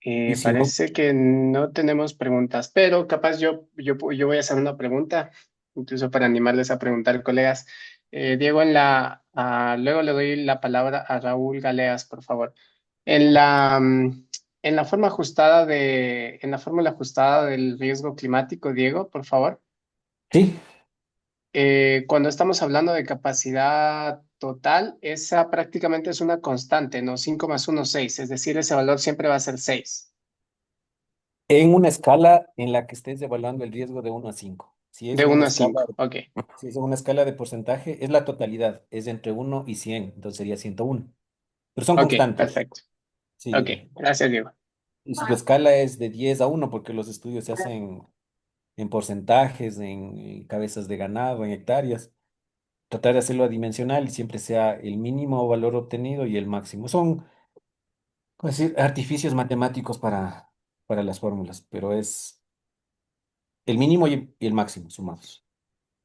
Y si no, Parece que no tenemos preguntas, pero capaz yo voy a hacer una pregunta, incluso para animarles a preguntar, colegas. Diego, luego le doy la palabra a Raúl Galeas, por favor. En en la forma ajustada en la fórmula ajustada del riesgo climático, Diego, por favor. sí, Cuando estamos hablando de capacidad total, esa prácticamente es una constante, ¿no? 5 más uno 6, es decir, ese valor siempre va a ser 6. en una escala en la que estés evaluando el riesgo de 1 a 5. Si es De en una uno a escala, 5, ok. si es en una escala de porcentaje, es la totalidad, es entre 1 y 100, entonces sería 101. Pero son Ok, constantes. perfecto. Ok, Sí, gracias, Diego. y si tu escala es de 10 a 1, porque los estudios se hacen en porcentajes, en cabezas de ganado, en hectáreas, tratar de hacerlo adimensional y siempre sea el mínimo valor obtenido y el máximo. Son, ¿cómo decir?, artificios matemáticos para las fórmulas, pero es el mínimo y el máximo sumados.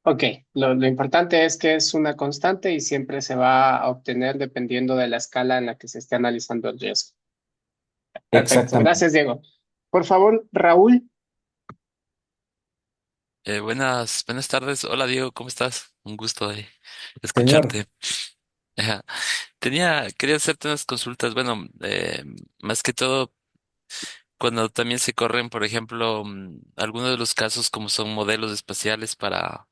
Ok, lo importante es que es una constante y siempre se va a obtener dependiendo de la escala en la que se esté analizando el riesgo. Perfecto, Exactamente. gracias, Diego. Por favor, Raúl. Buenas tardes. Hola Diego, ¿cómo estás? Un gusto de Señor, escucharte. Ajá. Quería hacerte unas consultas. Bueno, más que todo, cuando también se corren, por ejemplo, algunos de los casos como son modelos espaciales para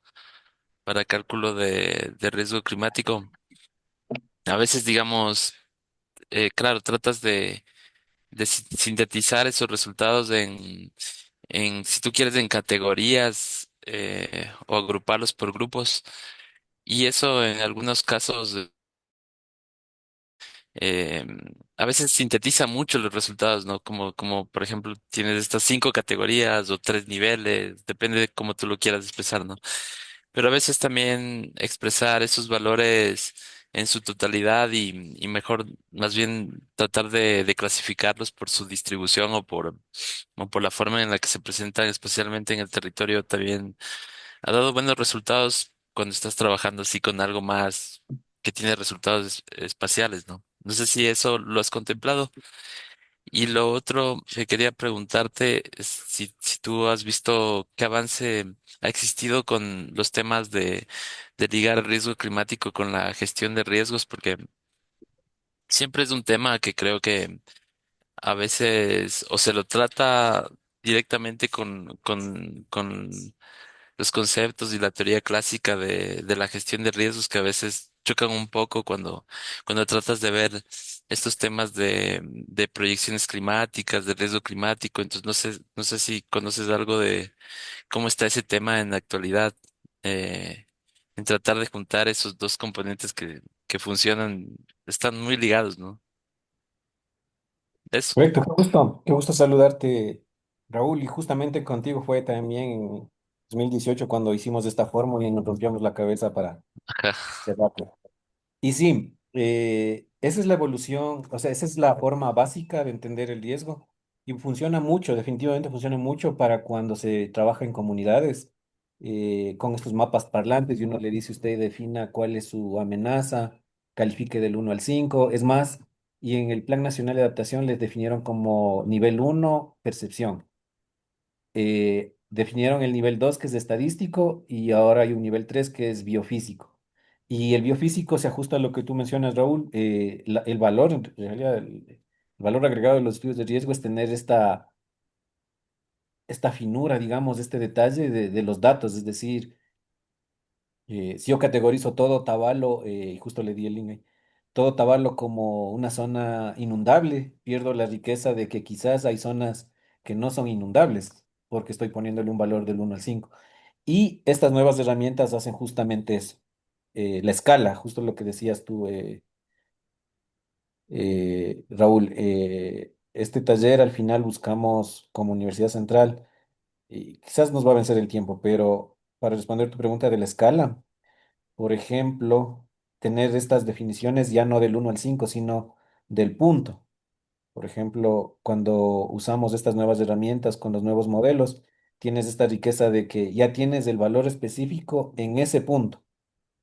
cálculo de riesgo climático. A veces, digamos, claro, tratas de sintetizar esos resultados si tú quieres, en categorías o agruparlos por grupos. Y eso en algunos casos eh, a veces sintetiza mucho los resultados, ¿no? Como por ejemplo tienes estas 5 categorías o 3 niveles, depende de cómo tú lo quieras expresar, ¿no? Pero a veces también expresar esos valores en su totalidad y mejor más bien tratar de clasificarlos por su distribución o por la forma en la que se presentan, especialmente en el territorio, también ha dado buenos resultados cuando estás trabajando así con algo más que tiene resultados espaciales, ¿no? No sé si eso lo has contemplado. Y lo otro que quería preguntarte es si tú has visto qué avance ha existido con los temas de ligar el riesgo climático con la gestión de riesgos, porque siempre es un tema que creo que a veces o se lo trata directamente con los conceptos y la teoría clásica de la gestión de riesgos, que a veces chocan un poco cuando tratas de ver estos temas de proyecciones climáticas, de riesgo climático. Entonces, no sé si conoces algo de cómo está ese tema en la actualidad, en tratar de juntar esos dos componentes que funcionan, están muy ligados, ¿no? Eso. correcto, qué gusto saludarte, Raúl, y justamente contigo fue también en 2018 cuando hicimos esta fórmula y nos rompíamos la cabeza para Ajá. cerrarlo. Y sí, esa es la evolución, o sea, esa es la forma básica de entender el riesgo y funciona mucho, definitivamente funciona mucho para cuando se trabaja en comunidades con estos mapas parlantes y uno le dice, usted defina cuál es su amenaza, califique del 1 al 5, es más, y en el Plan Nacional de Adaptación les definieron como nivel 1 percepción. Definieron el nivel 2 que es estadístico y ahora hay un nivel 3 que es biofísico. Y el biofísico se ajusta a lo que tú mencionas, Raúl. El valor, en realidad, el valor agregado de los estudios de riesgo es tener esta finura, digamos, este detalle de los datos. Es decir, si yo categorizo todo Tabalo, justo le di el link ahí, todo Tabalo como una zona inundable, pierdo la riqueza de que quizás hay zonas que no son inundables, porque estoy poniéndole un valor del 1 al 5. Y estas nuevas herramientas hacen justamente eso. La escala, justo lo que decías tú, Raúl. este taller al final buscamos como Universidad Central, y quizás nos va a vencer el tiempo, pero para responder tu pregunta de la escala, por ejemplo, tener estas definiciones ya no del 1 al 5 sino del punto. Por ejemplo, cuando usamos estas nuevas herramientas con los nuevos modelos, tienes esta riqueza de que ya tienes el valor específico en ese punto.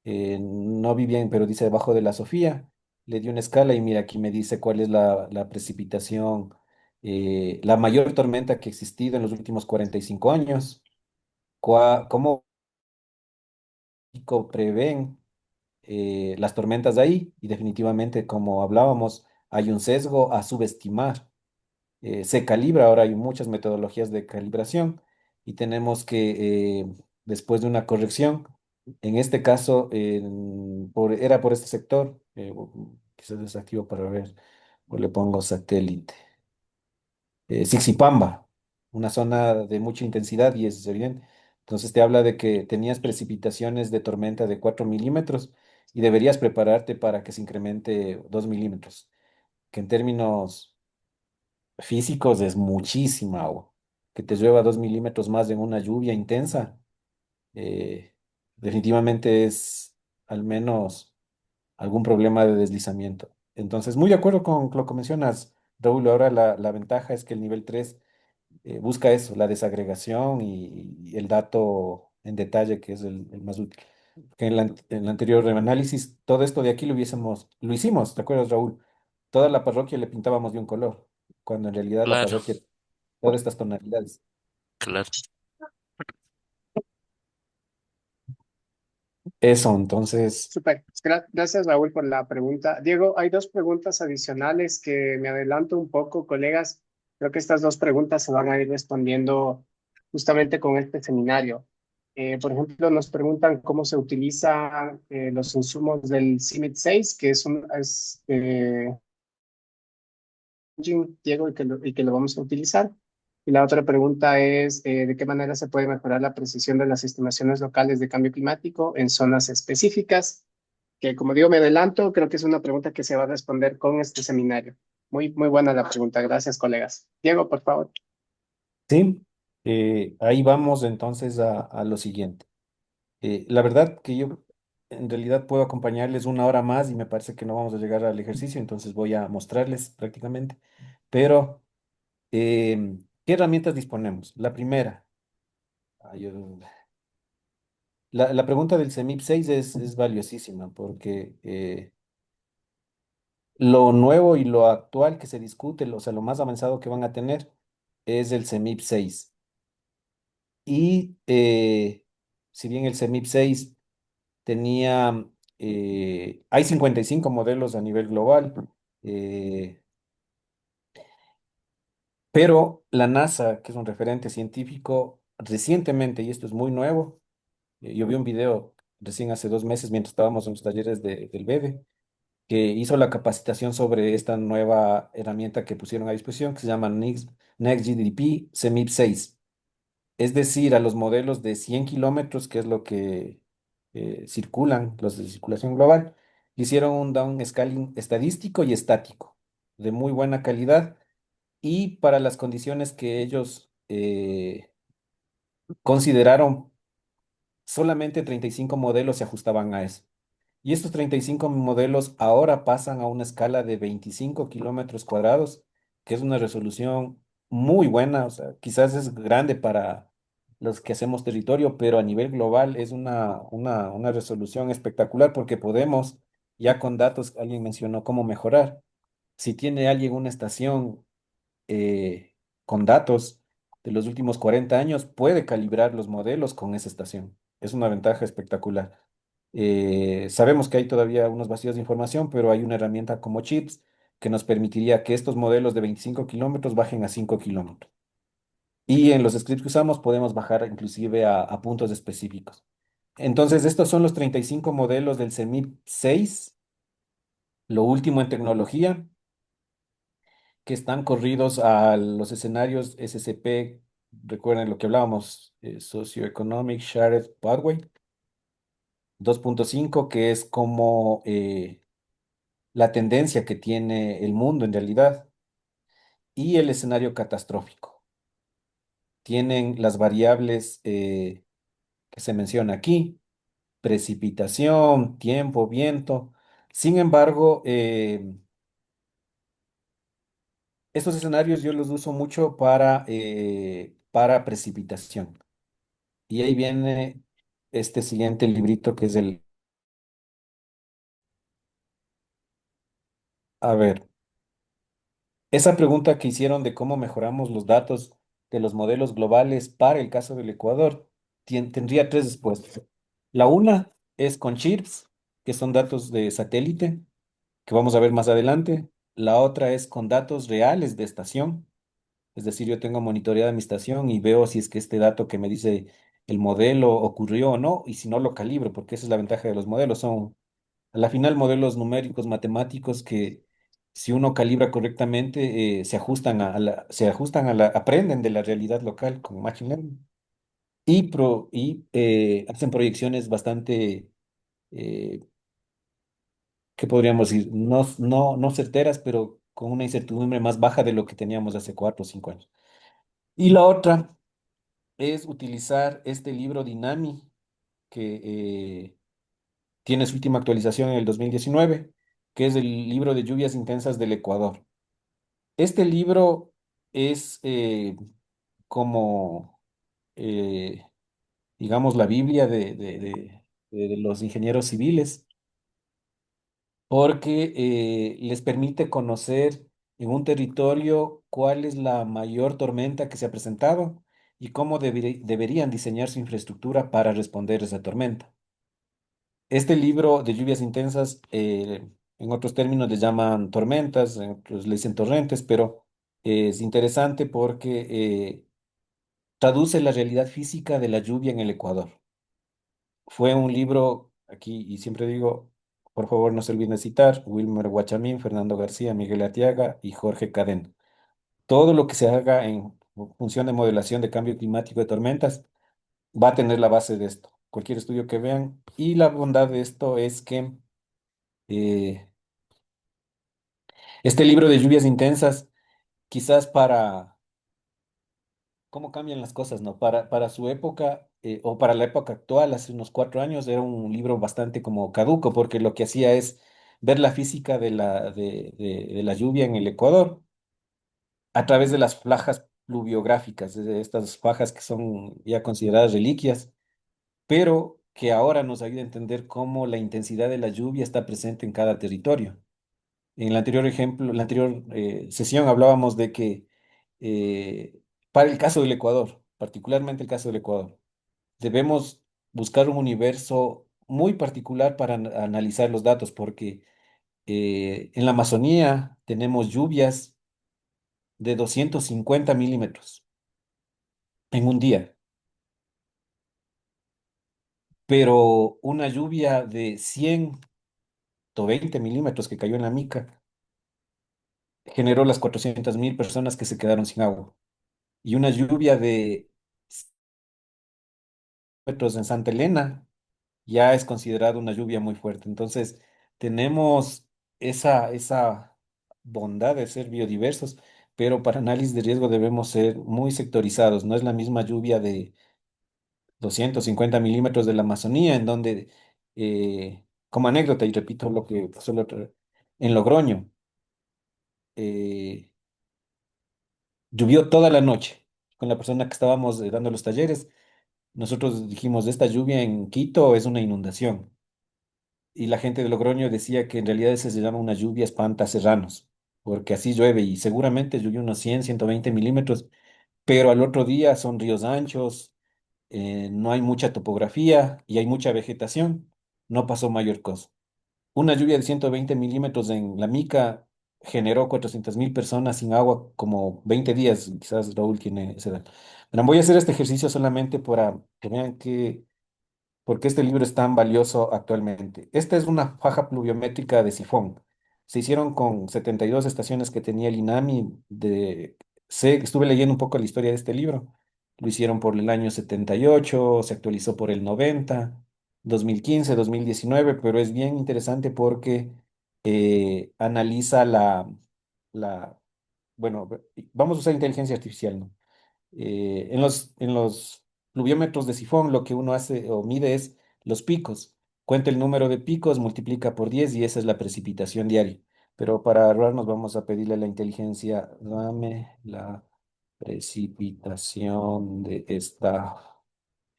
No vi bien, pero dice debajo de la Sofía, le di una escala y mira, aquí me dice cuál es la precipitación, la mayor tormenta que ha existido en los últimos 45 años, cómo prevén las tormentas de ahí y definitivamente, como hablábamos, hay un sesgo a subestimar. Se calibra, ahora hay muchas metodologías de calibración y tenemos que, después de una corrección, en este caso, era por este sector, quizás desactivo para ver, o le pongo satélite. Sixipamba, una zona de mucha intensidad y es evidente. Entonces te habla de que tenías precipitaciones de tormenta de 4 milímetros y deberías prepararte para que se incremente 2 milímetros, que en términos físicos es muchísima agua. Que te llueva 2 milímetros más en una lluvia intensa, eh, definitivamente es al menos algún problema de deslizamiento. Entonces, muy de acuerdo con lo que mencionas, Raúl. Ahora la ventaja es que el nivel 3 busca eso, la desagregación y el dato en detalle, que es el más útil. Que en el anterior análisis, todo esto de aquí lo hicimos, ¿te acuerdas, Raúl? Toda la parroquia le pintábamos de un color, cuando en realidad la Claro, parroquia, todas estas tonalidades. claro. Eso, entonces, Súper. Gracias, Raúl, por la pregunta. Diego, hay dos preguntas adicionales que me adelanto un poco, colegas. Creo que estas dos preguntas se van a ir respondiendo justamente con este seminario. Por ejemplo, nos preguntan cómo se utilizan los insumos del CIMIT 6, que es engine, Diego, y que lo vamos a utilizar. Y la otra pregunta es, ¿de qué manera se puede mejorar la precisión de las estimaciones locales de cambio climático en zonas específicas? Que como digo, me adelanto, creo que es una pregunta que se va a responder con este seminario. Muy buena la pregunta. Gracias, colegas. Diego, por favor. sí, ahí vamos entonces a lo siguiente. La verdad que yo en realidad puedo acompañarles una hora más y me parece que no vamos a llegar al ejercicio, entonces voy a mostrarles prácticamente. Pero, ¿qué herramientas disponemos? La primera, la pregunta del CEMIP 6 es valiosísima porque lo nuevo y lo actual que se discute, o sea, lo más avanzado que van a tener es el CEMIP 6. Y si bien el CEMIP 6 tenía, hay 55 modelos a nivel global, eh, pero la NASA, que es un referente científico, recientemente, y esto es muy nuevo, yo vi un video recién hace 2 meses mientras estábamos en los talleres del BEDE, que hizo la capacitación sobre esta nueva herramienta que pusieron a disposición, que se llama NextGDP CEMIP 6. Es decir, a los modelos de 100 kilómetros, que es lo que circulan, los de circulación global, hicieron un downscaling estadístico y estático de muy buena calidad y para las condiciones que ellos consideraron, solamente 35 modelos se ajustaban a eso. Y estos 35 modelos ahora pasan a una escala de 25 kilómetros cuadrados, que es una resolución muy buena, o sea, quizás es grande para los que hacemos territorio, pero a nivel global es una resolución espectacular porque podemos, ya con datos, alguien mencionó cómo mejorar. Si tiene alguien una estación con datos de los últimos 40 años, puede calibrar los modelos con esa estación. Es una ventaja espectacular. Sabemos que hay todavía unos vacíos de información, pero hay una herramienta como Chips que nos permitiría que estos modelos de 25 kilómetros bajen a 5 kilómetros. Y en los scripts que usamos podemos bajar inclusive a puntos específicos. Entonces, estos son los 35 modelos del CEMIP 6, lo último en tecnología, que están corridos a los escenarios SCP. Recuerden lo que hablábamos, Socioeconomic Shared Pathway 2.5, que es como la tendencia que tiene el mundo en realidad. y el escenario catastrófico. Tienen las variables que se menciona aquí: precipitación, tiempo, viento. Sin embargo, estos escenarios yo los uso mucho para precipitación. Y ahí viene este siguiente librito que es el... A ver, esa pregunta que hicieron de cómo mejoramos los datos de los modelos globales para el caso del Ecuador tendría tres respuestas. La una es con chips, que son datos de satélite, que vamos a ver más adelante. La otra es con datos reales de estación. Es decir, yo tengo monitoreada mi estación y veo si es que este dato que me dice el modelo ocurrió o no, y si no lo calibro, porque esa es la ventaja de los modelos. Son, a la final, modelos numéricos, matemáticos que si uno calibra correctamente, aprenden de la realidad local con Machine Learning y hacen proyecciones bastante, eh, ¿qué podríamos decir? No certeras, pero con una incertidumbre más baja de lo que teníamos hace 4 o 5 años. Y la otra es utilizar este libro Dinami, que tiene su última actualización en el 2019, que es el libro de lluvias intensas del Ecuador. Este libro es como, eh, digamos, la Biblia de los ingenieros civiles, porque les permite conocer en un territorio cuál es la mayor tormenta que se ha presentado y cómo deberían diseñar su infraestructura para responder a esa tormenta. Este libro de lluvias intensas, en otros términos le llaman tormentas, en otros le dicen torrentes, pero es interesante porque traduce la realidad física de la lluvia en el Ecuador. Fue un libro, aquí, y siempre digo, por favor no se olviden de citar, Wilmer Guachamín, Fernando García, Miguel Atiaga y Jorge Cadena. Todo lo que se haga en función de modelación de cambio climático de tormentas va a tener la base de esto. Cualquier estudio que vean. Y la bondad de esto es que eh, este libro de lluvias intensas, quizás para cómo cambian las cosas, ¿no? Para su época, o para la época actual, hace unos 4 años, era un libro bastante como caduco, porque lo que hacía es ver la física de la lluvia en el Ecuador a través de las fajas pluviográficas, de estas fajas que son ya consideradas reliquias, pero que ahora nos ayuda a entender cómo la intensidad de la lluvia está presente en cada territorio. En el anterior ejemplo, en la anterior sesión hablábamos de que para el caso del Ecuador, particularmente el caso del Ecuador, debemos buscar un universo muy particular para analizar los datos, porque en la Amazonía tenemos lluvias de 250 milímetros en un día, pero una lluvia de 120 milímetros que cayó en la Mica generó las 400.000 personas que se quedaron sin agua. Y una lluvia de metros en Santa Elena ya es considerado una lluvia muy fuerte. Entonces, tenemos esa bondad de ser biodiversos, pero para análisis de riesgo debemos ser muy sectorizados. No es la misma lluvia de 250 milímetros de la Amazonía, en donde, como anécdota, y repito lo que pasó en Logroño, eh, llovió toda la noche. Con la persona que estábamos dando los talleres, nosotros dijimos, esta lluvia en Quito es una inundación. Y la gente de Logroño decía que en realidad ese se llama una lluvia espanta serranos, porque así llueve y seguramente llovió unos 100, 120 milímetros, pero al otro día son ríos anchos, no hay mucha topografía y hay mucha vegetación, no pasó mayor cosa. Una lluvia de 120 milímetros en La Mica generó 400.000 personas sin agua como 20 días, quizás Raúl tiene esa edad. Pero voy a hacer este ejercicio solamente para que vean que por qué este libro es tan valioso actualmente. Esta es una faja pluviométrica de sifón. Se hicieron con 72 estaciones que tenía el INAMI. Estuve leyendo un poco la historia de este libro. Lo hicieron por el año 78, se actualizó por el 90, 2015, 2019, pero es bien interesante porque analiza la bueno, vamos a usar inteligencia artificial, ¿no? En los pluviómetros de sifón, lo que uno hace o mide es los picos. Cuenta el número de picos, multiplica por 10 y esa es la precipitación diaria. Pero para ahorrarnos vamos a pedirle a la inteligencia, dame la precipitación de esta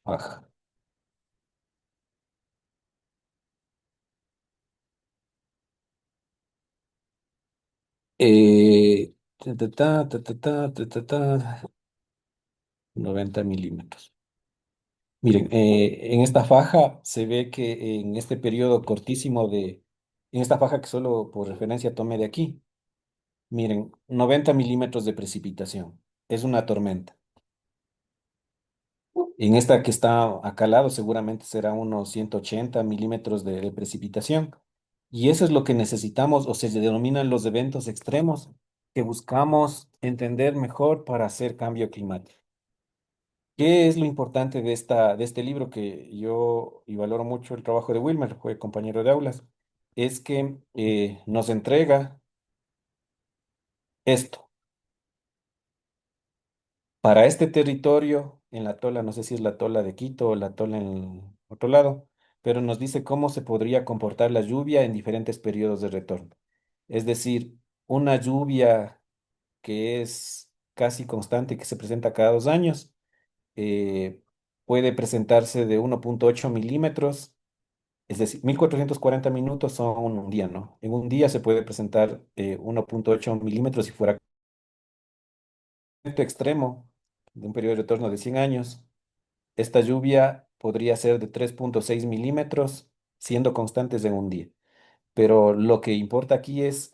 faja. Ta, ta, ta, ta, ta, ta, ta, ta, ta, 90 milímetros. Miren, en esta faja se ve que en este periodo cortísimo en esta faja que solo por referencia tomé de aquí, miren, 90 milímetros de precipitación. Es una tormenta. En esta que está acá al lado seguramente será unos 180 milímetros de precipitación. Y eso es lo que necesitamos o se denominan los eventos extremos que buscamos entender mejor para hacer cambio climático. ¿Qué es lo importante de este libro que yo y valoro mucho el trabajo de Wilmer, fue compañero de aulas? Es que nos entrega esto. Para este territorio, en la tola, no sé si es la tola de Quito o la tola en otro lado, pero nos dice cómo se podría comportar la lluvia en diferentes periodos de retorno. Es decir, una lluvia que es casi constante, que se presenta cada 2 años, eh, puede presentarse de 1,8 milímetros. Es decir, 1440 minutos son un día, ¿no? En un día se puede presentar 1,8 milímetros si fuera evento extremo de un periodo de retorno de 100 años. Esta lluvia podría ser de 3,6 milímetros, siendo constantes en un día. Pero lo que importa aquí es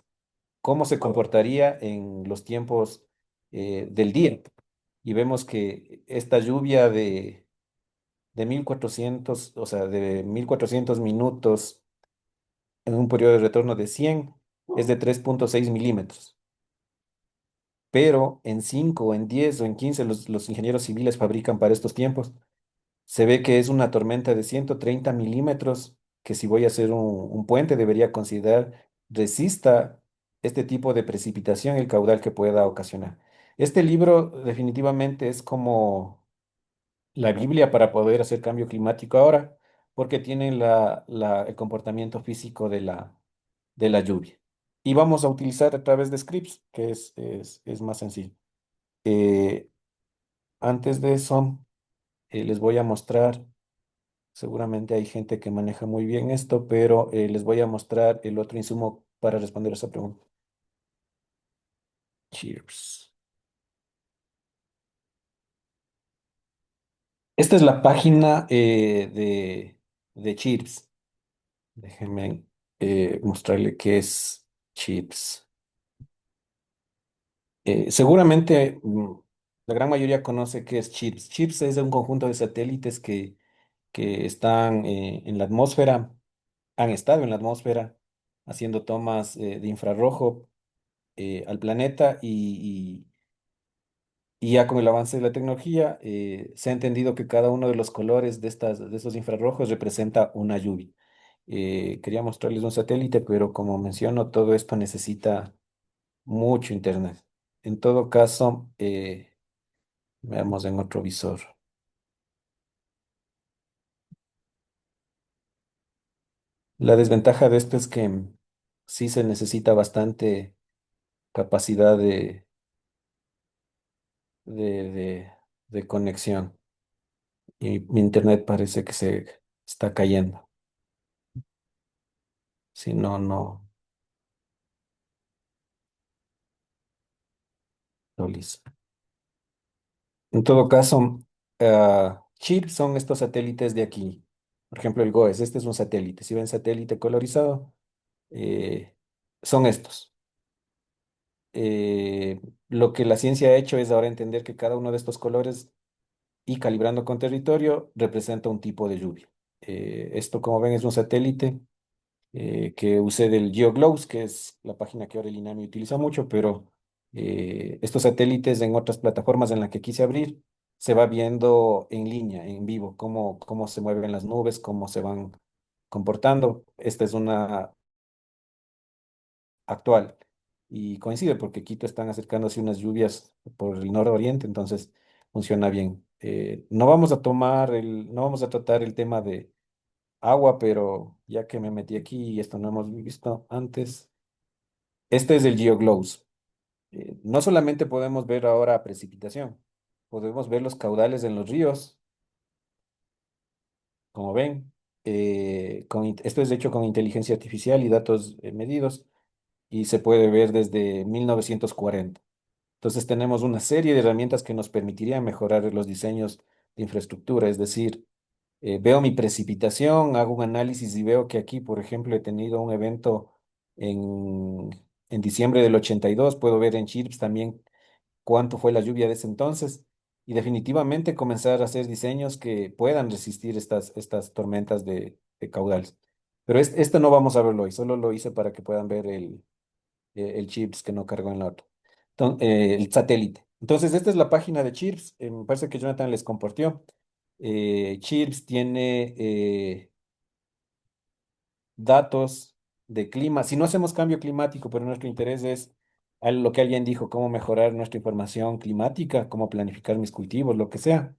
cómo se comportaría en los tiempos del día. Y vemos que esta lluvia de 1400, o sea, de 1400 minutos en un periodo de retorno de 100 es de 3,6 milímetros. Pero en 5 en 10 o en 15 los ingenieros civiles fabrican para estos tiempos. Se ve que es una tormenta de 130 milímetros que si voy a hacer un puente debería considerar resista este tipo de precipitación, el caudal que pueda ocasionar. Este libro definitivamente es como la Biblia para poder hacer cambio climático ahora, porque tiene el comportamiento físico de la lluvia. Y vamos a utilizar a través de scripts, que es más sencillo. Eh, Antes de eso, les voy a mostrar, seguramente hay gente que maneja muy bien esto, pero les voy a mostrar el otro insumo para responder esa pregunta. Cheers. Esta es la página de Cheers. Déjenme mostrarle qué es Cheers. Seguramente la gran mayoría conoce qué es CHIPS. CHIPS es un conjunto de satélites que están en la atmósfera, han estado en la atmósfera haciendo tomas de infrarrojo al planeta y ya con el avance de la tecnología se ha entendido que cada uno de los colores de estos infrarrojos representa una lluvia. Quería mostrarles un satélite, pero como menciono, todo esto necesita mucho internet. En todo caso, veamos en otro visor. La desventaja de esto es que sí se necesita bastante capacidad de, de, de conexión y mi internet parece que se está cayendo. Si no, no, no listo. En todo caso, CHIP son estos satélites de aquí. Por ejemplo, el GOES, este es un satélite. Si ven satélite colorizado, eh, son estos. Lo que la ciencia ha hecho es ahora entender que cada uno de estos colores y calibrando con territorio representa un tipo de lluvia. Esto, como ven, es un satélite que usé del GeoGlows, que es la página que ahora el INAMI utiliza mucho, pero estos satélites en otras plataformas en las que quise abrir, se va viendo en línea, en vivo, cómo se mueven las nubes, cómo se van comportando. Esta es una actual. y coincide porque Quito están acercándose unas lluvias por el nororiente, entonces funciona bien. No vamos a tratar el tema de agua, pero ya que me metí aquí y esto no hemos visto antes, este es el GeoGlows. No solamente podemos ver ahora precipitación, podemos ver los caudales en los ríos, como ven. Esto es hecho con inteligencia artificial y datos medidos y se puede ver desde 1940. Entonces tenemos una serie de herramientas que nos permitirían mejorar los diseños de infraestructura, es decir, veo mi precipitación, hago un análisis y veo que aquí, por ejemplo, he tenido un evento en, en diciembre del 82. Puedo ver en Chirps también cuánto fue la lluvia de ese entonces y definitivamente comenzar a hacer diseños que puedan resistir estas tormentas de caudales. Pero esto no vamos a verlo hoy, solo lo hice para que puedan ver el Chirps que no cargó en la otra. El satélite. Entonces, esta es la página de Chirps. Me parece que Jonathan les compartió. Chirps tiene datos de clima. Si no hacemos cambio climático, pero nuestro interés es lo que alguien dijo, cómo mejorar nuestra información climática, cómo planificar mis cultivos, lo que sea,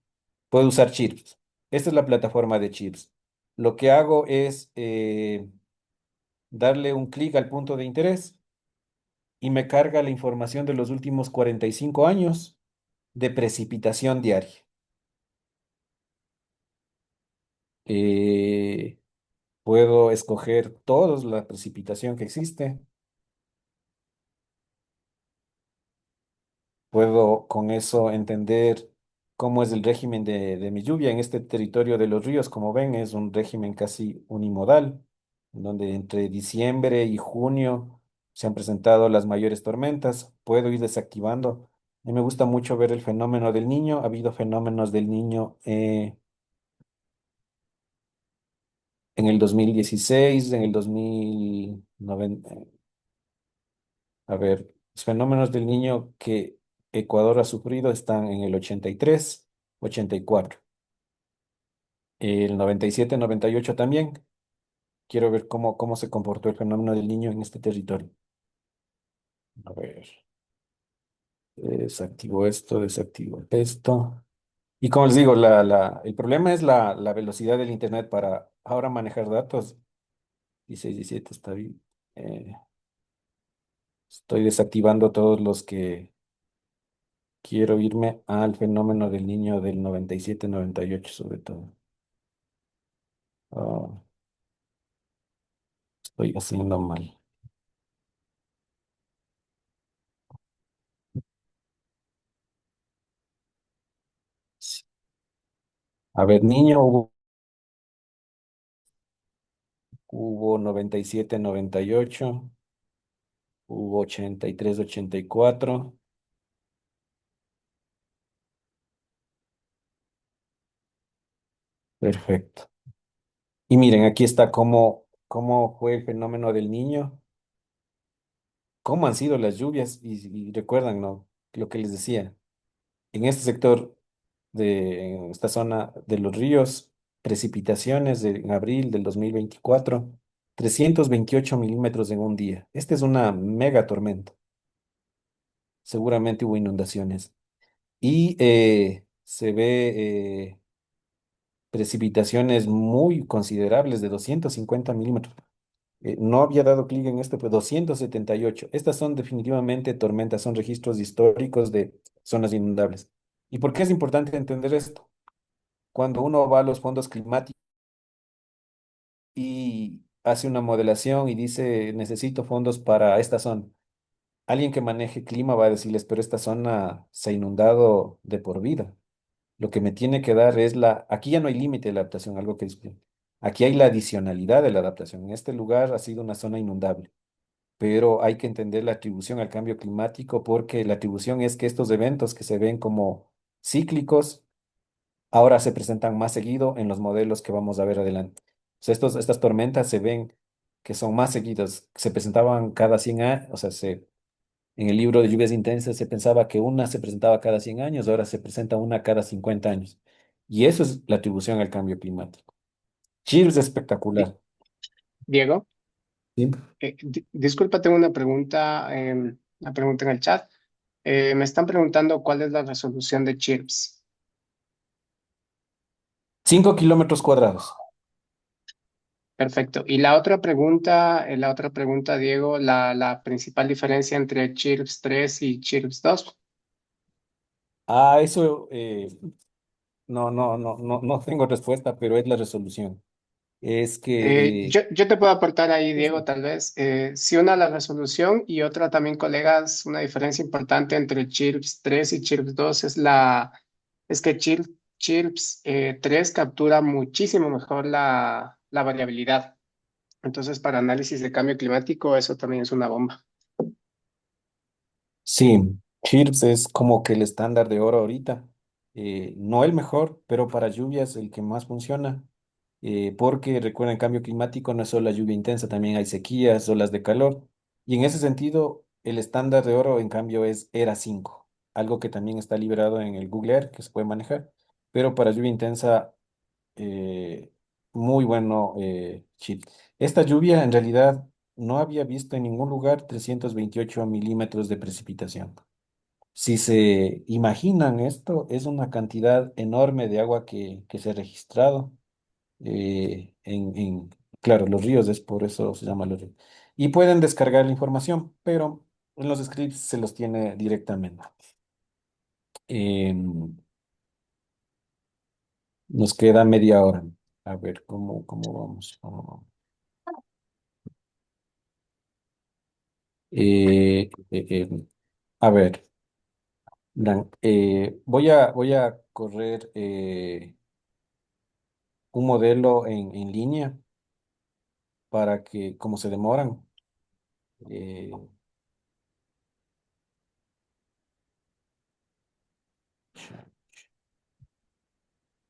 puedo usar Chirps. Esta es la plataforma de Chirps. Lo que hago es darle un clic al punto de interés y me carga la información de los últimos 45 años de precipitación diaria. Eh, Puedo escoger toda la precipitación que existe. Puedo con eso entender cómo es el régimen de mi lluvia en este territorio de los ríos. Como ven, es un régimen casi unimodal, donde entre diciembre y junio se han presentado las mayores tormentas. Puedo ir desactivando. A mí me gusta mucho ver el fenómeno del niño. Ha habido fenómenos del niño en el 2016, en el 2009. A ver, los fenómenos del niño que Ecuador ha sufrido están en el 83, 84, el 97, 98 también. Quiero ver cómo se comportó el fenómeno del niño en este territorio. A ver, desactivo esto, desactivo esto. Y como les digo, el problema es la velocidad del Internet para ahora manejar datos. 16, 17 está bien. Eh, Estoy desactivando todos los que quiero irme al fenómeno del niño del 97, 98 sobre todo. Ah, estoy haciendo mal. A ver, niño hubo 97, 98, hubo 83, 84. Perfecto. Y miren, aquí está cómo fue el fenómeno del niño, cómo han sido las lluvias y recuerdan, ¿no? Lo que les decía. En este sector en esta zona de los ríos, precipitaciones en abril del 2024, 328 milímetros en un día. Esta es una mega tormenta. Seguramente hubo inundaciones. Y se ve precipitaciones muy considerables de 250 milímetros. No había dado clic en esto, pero 278. Estas son definitivamente tormentas, son registros históricos de zonas inundables. ¿Y por qué es importante entender esto? Cuando uno va a los fondos climáticos y hace una modelación y dice, necesito fondos para esta zona. Alguien que maneje clima va a decirles, pero esta zona se ha inundado de por vida. Lo que me tiene que dar es aquí ya no hay límite de la adaptación, algo que discutí. Aquí hay la adicionalidad de la adaptación. En este lugar ha sido una zona inundable, pero hay que entender la atribución al cambio climático porque la atribución es que estos eventos que se ven como cíclicos ahora se presentan más seguido en los modelos que vamos a ver adelante. O sea, estas tormentas se ven que son más seguidas, se presentaban cada 100 años, o sea, en el libro de lluvias intensas se pensaba que una se presentaba cada 100 años, ahora se presenta una cada 50 años. Y eso es la atribución al cambio climático. Chile es Di- espectacular. Diego, Sí. Disculpa, tengo una pregunta en el chat. Me están preguntando cuál es la resolución de CHIRPS. 5 kilómetros cuadrados. Perfecto. Y la otra pregunta, Diego, la principal diferencia entre CHIRPS 3 y CHIRPS 2. Eso no tengo respuesta, pero es la resolución. Es que Yo te puedo aportar ahí, Diego, tal vez. Sí, una la resolución y otra también, colegas, una diferencia importante entre CHIRPS 3 y CHIRPS 2 es que CHIRPS 3 captura muchísimo mejor la variabilidad. Entonces, para análisis de cambio climático, eso también es una bomba. sí, Chirps es como que el estándar de oro ahorita. No el mejor, pero para lluvias el que más funciona. Porque recuerden, el cambio climático no es solo la lluvia intensa, también hay sequías, olas de calor. Y en ese sentido, el estándar de oro, en cambio, es ERA 5, algo que también está liberado en el Google Earth, que se puede manejar. Pero para lluvia intensa, eh, muy bueno, Chile. Esta lluvia en realidad no había visto en ningún lugar 328 milímetros de precipitación. Si se imaginan esto, es una cantidad enorme de agua que se ha registrado claro, los ríos, es por eso se llama los ríos. Y pueden descargar la información, pero en los scripts se los tiene directamente. Nos queda media hora. A ver, ¿cómo vamos? A ver, voy a correr un modelo en línea para que, como se demoran, eh,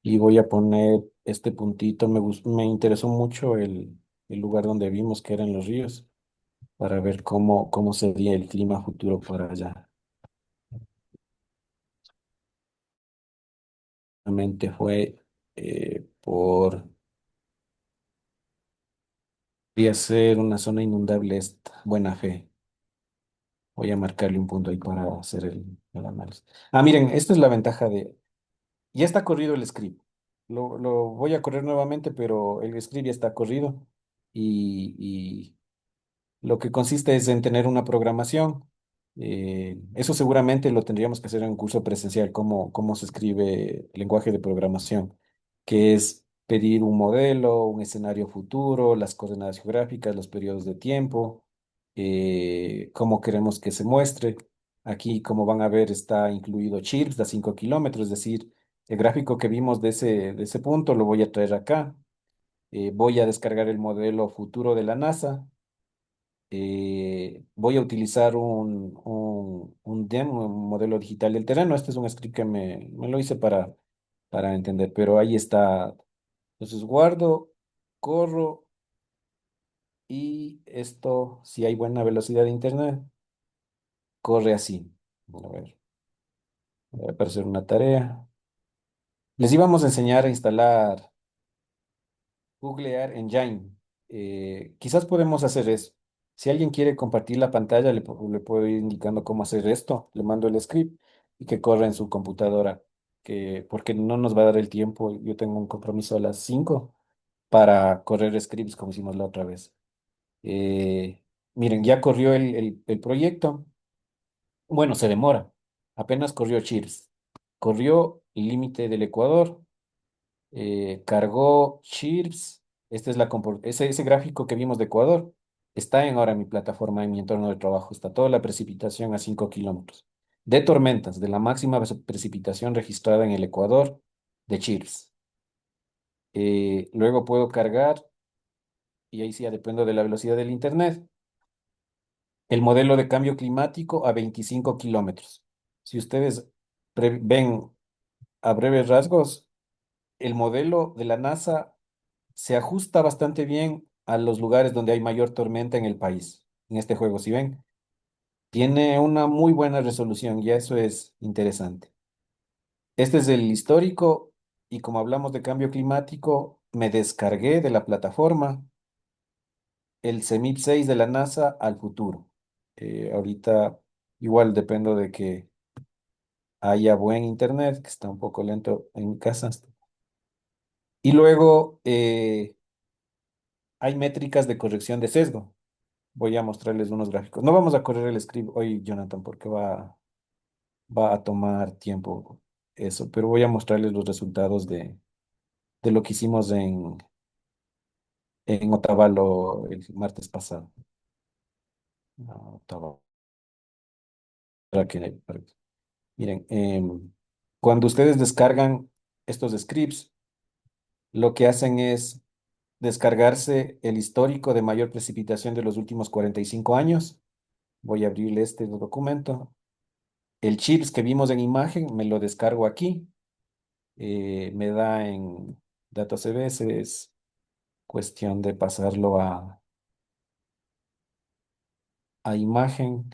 y voy a poner este puntito. Me interesó mucho el lugar donde vimos que eran los ríos para ver cómo sería el clima futuro para allá. Realmente fue podría ser una zona inundable esta, buena fe. Voy a marcarle un punto ahí para hacer el análisis. Miren, esta es la ventaja ya está corrido el script. Lo voy a correr nuevamente, pero el script ya está corrido y lo que consiste es en tener una programación. Eso seguramente lo tendríamos que hacer en un curso presencial, cómo se escribe lenguaje de programación, que es pedir un modelo, un escenario futuro, las coordenadas geográficas, los periodos de tiempo, cómo queremos que se muestre. Aquí, como van a ver, está incluido CHIRPS de 5 kilómetros, es decir, el gráfico que vimos de ese punto lo voy a traer acá. Voy a descargar el modelo futuro de la NASA. Voy a utilizar un demo, un modelo digital del terreno. Este es un script que me lo hice para entender, pero ahí está. Entonces guardo, corro y esto, si hay buena velocidad de internet, corre así. A ver, voy a aparecer una tarea. Les íbamos a enseñar a instalar Google Earth Engine. Quizás podemos hacer eso. Si alguien quiere compartir la pantalla, le puedo ir indicando cómo hacer esto. Le mando el script y que corra en su computadora, porque no nos va a dar el tiempo. Yo tengo un compromiso a las 5 para correr scripts como hicimos la otra vez. Eh, Miren, ya corrió el proyecto. Bueno, se demora. Apenas corrió Cheers. Corrió el límite del Ecuador, cargó Chirps. Esta es ese gráfico que vimos de Ecuador. Está ahora en mi plataforma, en mi entorno de trabajo. Está toda la precipitación a 5 kilómetros. De tormentas, de la máxima precipitación registrada en el Ecuador de Chirps. Luego puedo cargar, y ahí sí ya dependo de la velocidad del internet, el modelo de cambio climático a 25 kilómetros. Si ustedes ven a breves rasgos, el modelo de la NASA se ajusta bastante bien a los lugares donde hay mayor tormenta en el país. En este juego, si ven, tiene una muy buena resolución y eso es interesante. Este es el histórico y como hablamos de cambio climático, me descargué de la plataforma el CEMIP 6 de la NASA al futuro. Ahorita igual dependo de que haya buen internet, que está un poco lento en mi casa. Y luego hay métricas de corrección de sesgo. Voy a mostrarles unos gráficos. No vamos a correr el script hoy, Jonathan, porque va a tomar tiempo eso, pero voy a mostrarles los resultados de lo que hicimos en Otavalo el martes pasado. No, Otavalo, miren, cuando ustedes descargan estos scripts, lo que hacen es descargarse el histórico de mayor precipitación de los últimos 45 años. Voy a abrirle este documento. El chips que vimos en imagen me lo descargo aquí. Me da en datos CBS, es cuestión de pasarlo a imagen.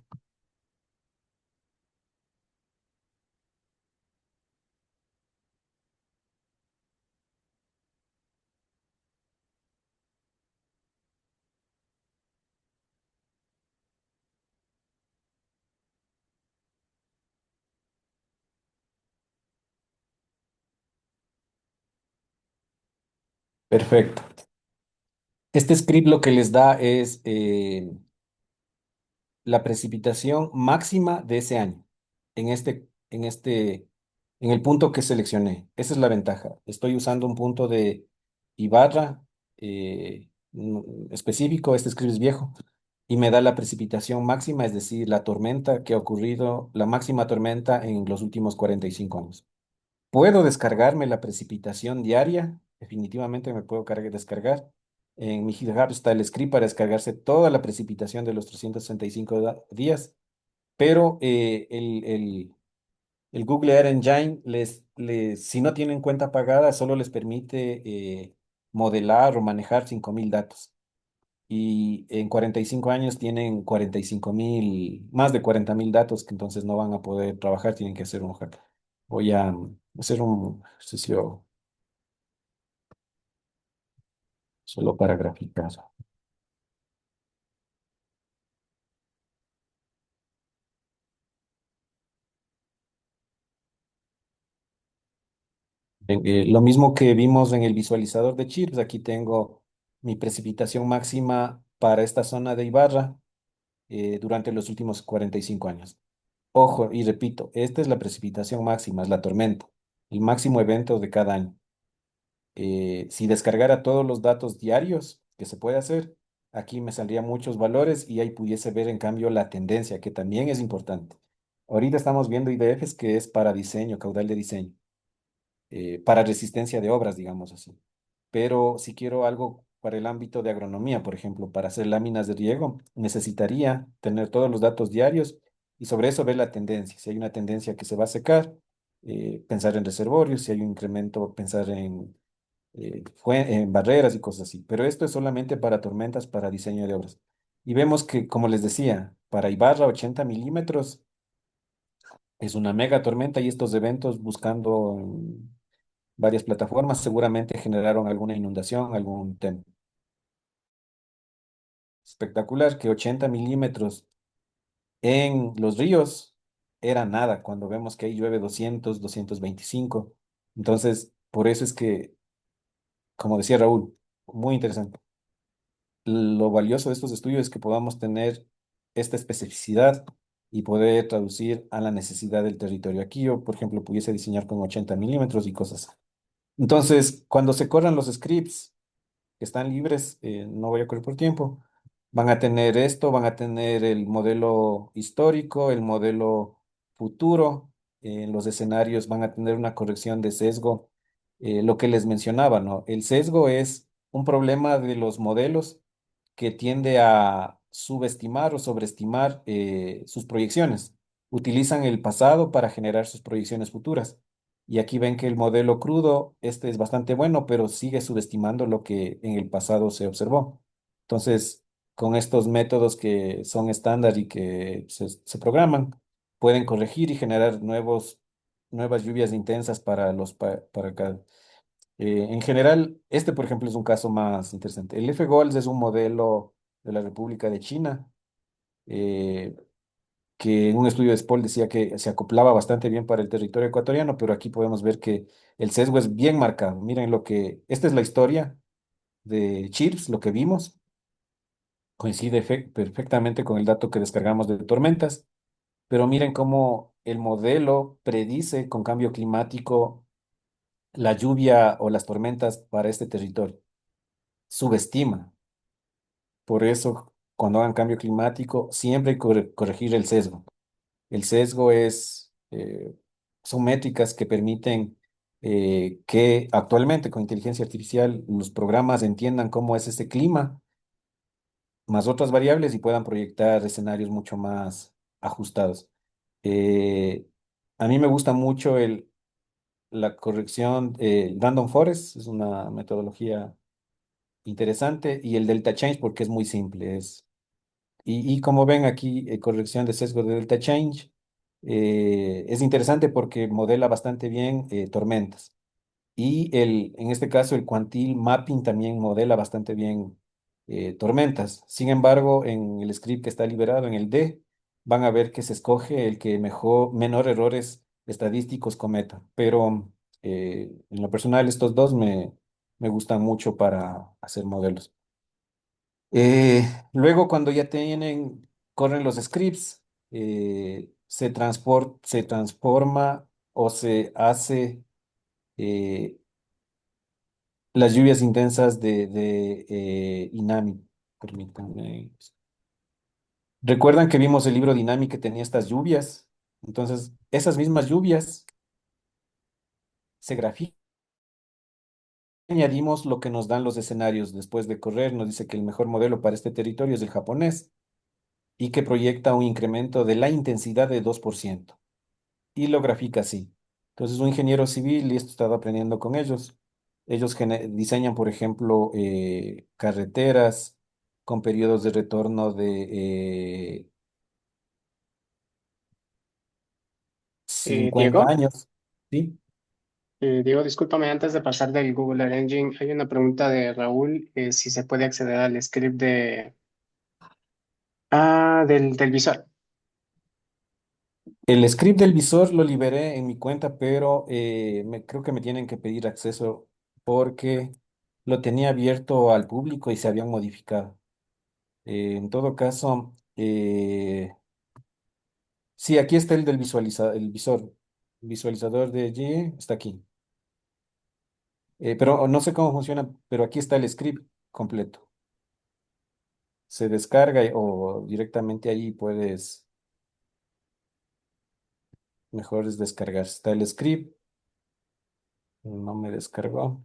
Perfecto. Este script lo que les da es la precipitación máxima de ese año, en el punto que seleccioné. Esa es la ventaja. Estoy usando un punto de Ibarra específico, este script es viejo, y me da la precipitación máxima, es decir, la tormenta que ha ocurrido, la máxima tormenta en los últimos 45 años. Puedo descargarme la precipitación diaria, definitivamente me puedo descargar. En mi GitHub está el script para descargarse toda la precipitación de los 365 días, pero el Google Earth Engine, si no tienen cuenta pagada, solo les permite modelar o manejar 5.000 datos. Y en 45 años tienen 45.000, más de 40.000 datos que entonces no van a poder trabajar, tienen que hacer un hack. Voy a hacer un ejercicio solo para graficar. Lo mismo que vimos en el visualizador de chips, aquí tengo mi precipitación máxima para esta zona de Ibarra durante los últimos 45 años. Ojo, y repito, esta es la precipitación máxima, es la tormenta, el máximo evento de cada año. Si descargara todos los datos diarios que se puede hacer, aquí me saldrían muchos valores y ahí pudiese ver en cambio la tendencia, que también es importante. Ahorita estamos viendo IDFs que es para diseño, caudal de diseño, para resistencia de obras, digamos así. Pero si quiero algo para el ámbito de agronomía, por ejemplo, para hacer láminas de riego, necesitaría tener todos los datos diarios y sobre eso ver la tendencia. Si hay una tendencia que se va a secar, pensar en reservorios, si hay un incremento, pensar en barreras y cosas así. Pero esto es solamente para tormentas, para diseño de obras. Y vemos que, como les decía, para Ibarra 80 milímetros es una mega tormenta y estos eventos buscando en varias plataformas seguramente generaron alguna inundación, algún tema. Espectacular que 80 milímetros en los ríos era nada cuando vemos que ahí llueve 225. Entonces, por eso es que, como decía Raúl, muy interesante. Lo valioso de estos estudios es que podamos tener esta especificidad y poder traducir a la necesidad del territorio. Aquí yo, por ejemplo, pudiese diseñar con 80 milímetros y cosas. Entonces, cuando se corran los scripts que están libres, no voy a correr por tiempo, van a tener esto, van a tener el modelo histórico, el modelo futuro, en los escenarios van a tener una corrección de sesgo, lo que les mencionaba, ¿no? El sesgo es un problema de los modelos que tiende a subestimar o sobreestimar sus proyecciones. Utilizan el pasado para generar sus proyecciones futuras. Y aquí ven que el modelo crudo, este es bastante bueno, pero sigue subestimando lo que en el pasado se observó. Entonces, con estos métodos que son estándar y que se programan, pueden corregir y generar nuevas lluvias intensas para cada. En general, este, por ejemplo, es un caso más interesante. El F-Goals es un modelo de la República de China, eh, que en un estudio de SPOL decía que se acoplaba bastante bien para el territorio ecuatoriano, pero aquí podemos ver que el sesgo es bien marcado. Miren esta es la historia de CHIRPS, lo que vimos, coincide perfectamente con el dato que descargamos de tormentas, pero miren cómo el modelo predice con cambio climático la lluvia o las tormentas para este territorio. Subestima. Por eso, cuando hagan cambio climático, siempre hay que corregir el sesgo. El sesgo son métricas que permiten que actualmente con inteligencia artificial los programas entiendan cómo es este clima, más otras variables y puedan proyectar escenarios mucho más ajustados. Eh, a mí me gusta mucho la corrección, Random Forest, es una metodología interesante, y el Delta Change porque es muy simple. Y como ven aquí, corrección de sesgo de delta change, es interesante porque modela bastante bien tormentas. Y en este caso, el Quantil Mapping también modela bastante bien tormentas. Sin embargo, en el script que está liberado, en el D, van a ver que se escoge el que menor errores estadísticos cometa. Pero en lo personal, estos dos me gustan mucho para hacer modelos. Eh, Luego, cuando ya corren los scripts, se transforma o se hace eh, las lluvias intensas de Inami. Permítanme. Recuerdan que vimos el libro Dynamic que tenía estas lluvias. Entonces, esas mismas lluvias se grafican. Añadimos lo que nos dan los escenarios después de correr. Nos dice que el mejor modelo para este territorio es el japonés y que proyecta un incremento de la intensidad de 2% y lo grafica así. Entonces, un ingeniero civil, y esto he estado aprendiendo con ellos, ellos diseñan, por ejemplo, carreteras con periodos de retorno de 50 Diego, años, ¿sí? Diego, discúlpame, antes de pasar del Google Earth Engine, hay una pregunta de Raúl, si se puede acceder al script del visor. El script del visor lo liberé en mi cuenta, pero creo que me tienen que pedir acceso porque lo tenía abierto al público y se habían modificado. En todo caso, sí, aquí está el del el visor. Visualizador de G está aquí. Pero no sé cómo funciona, pero aquí está el script completo. Se descarga o directamente ahí puedes, mejor es descargar. Está el script, no me descargó.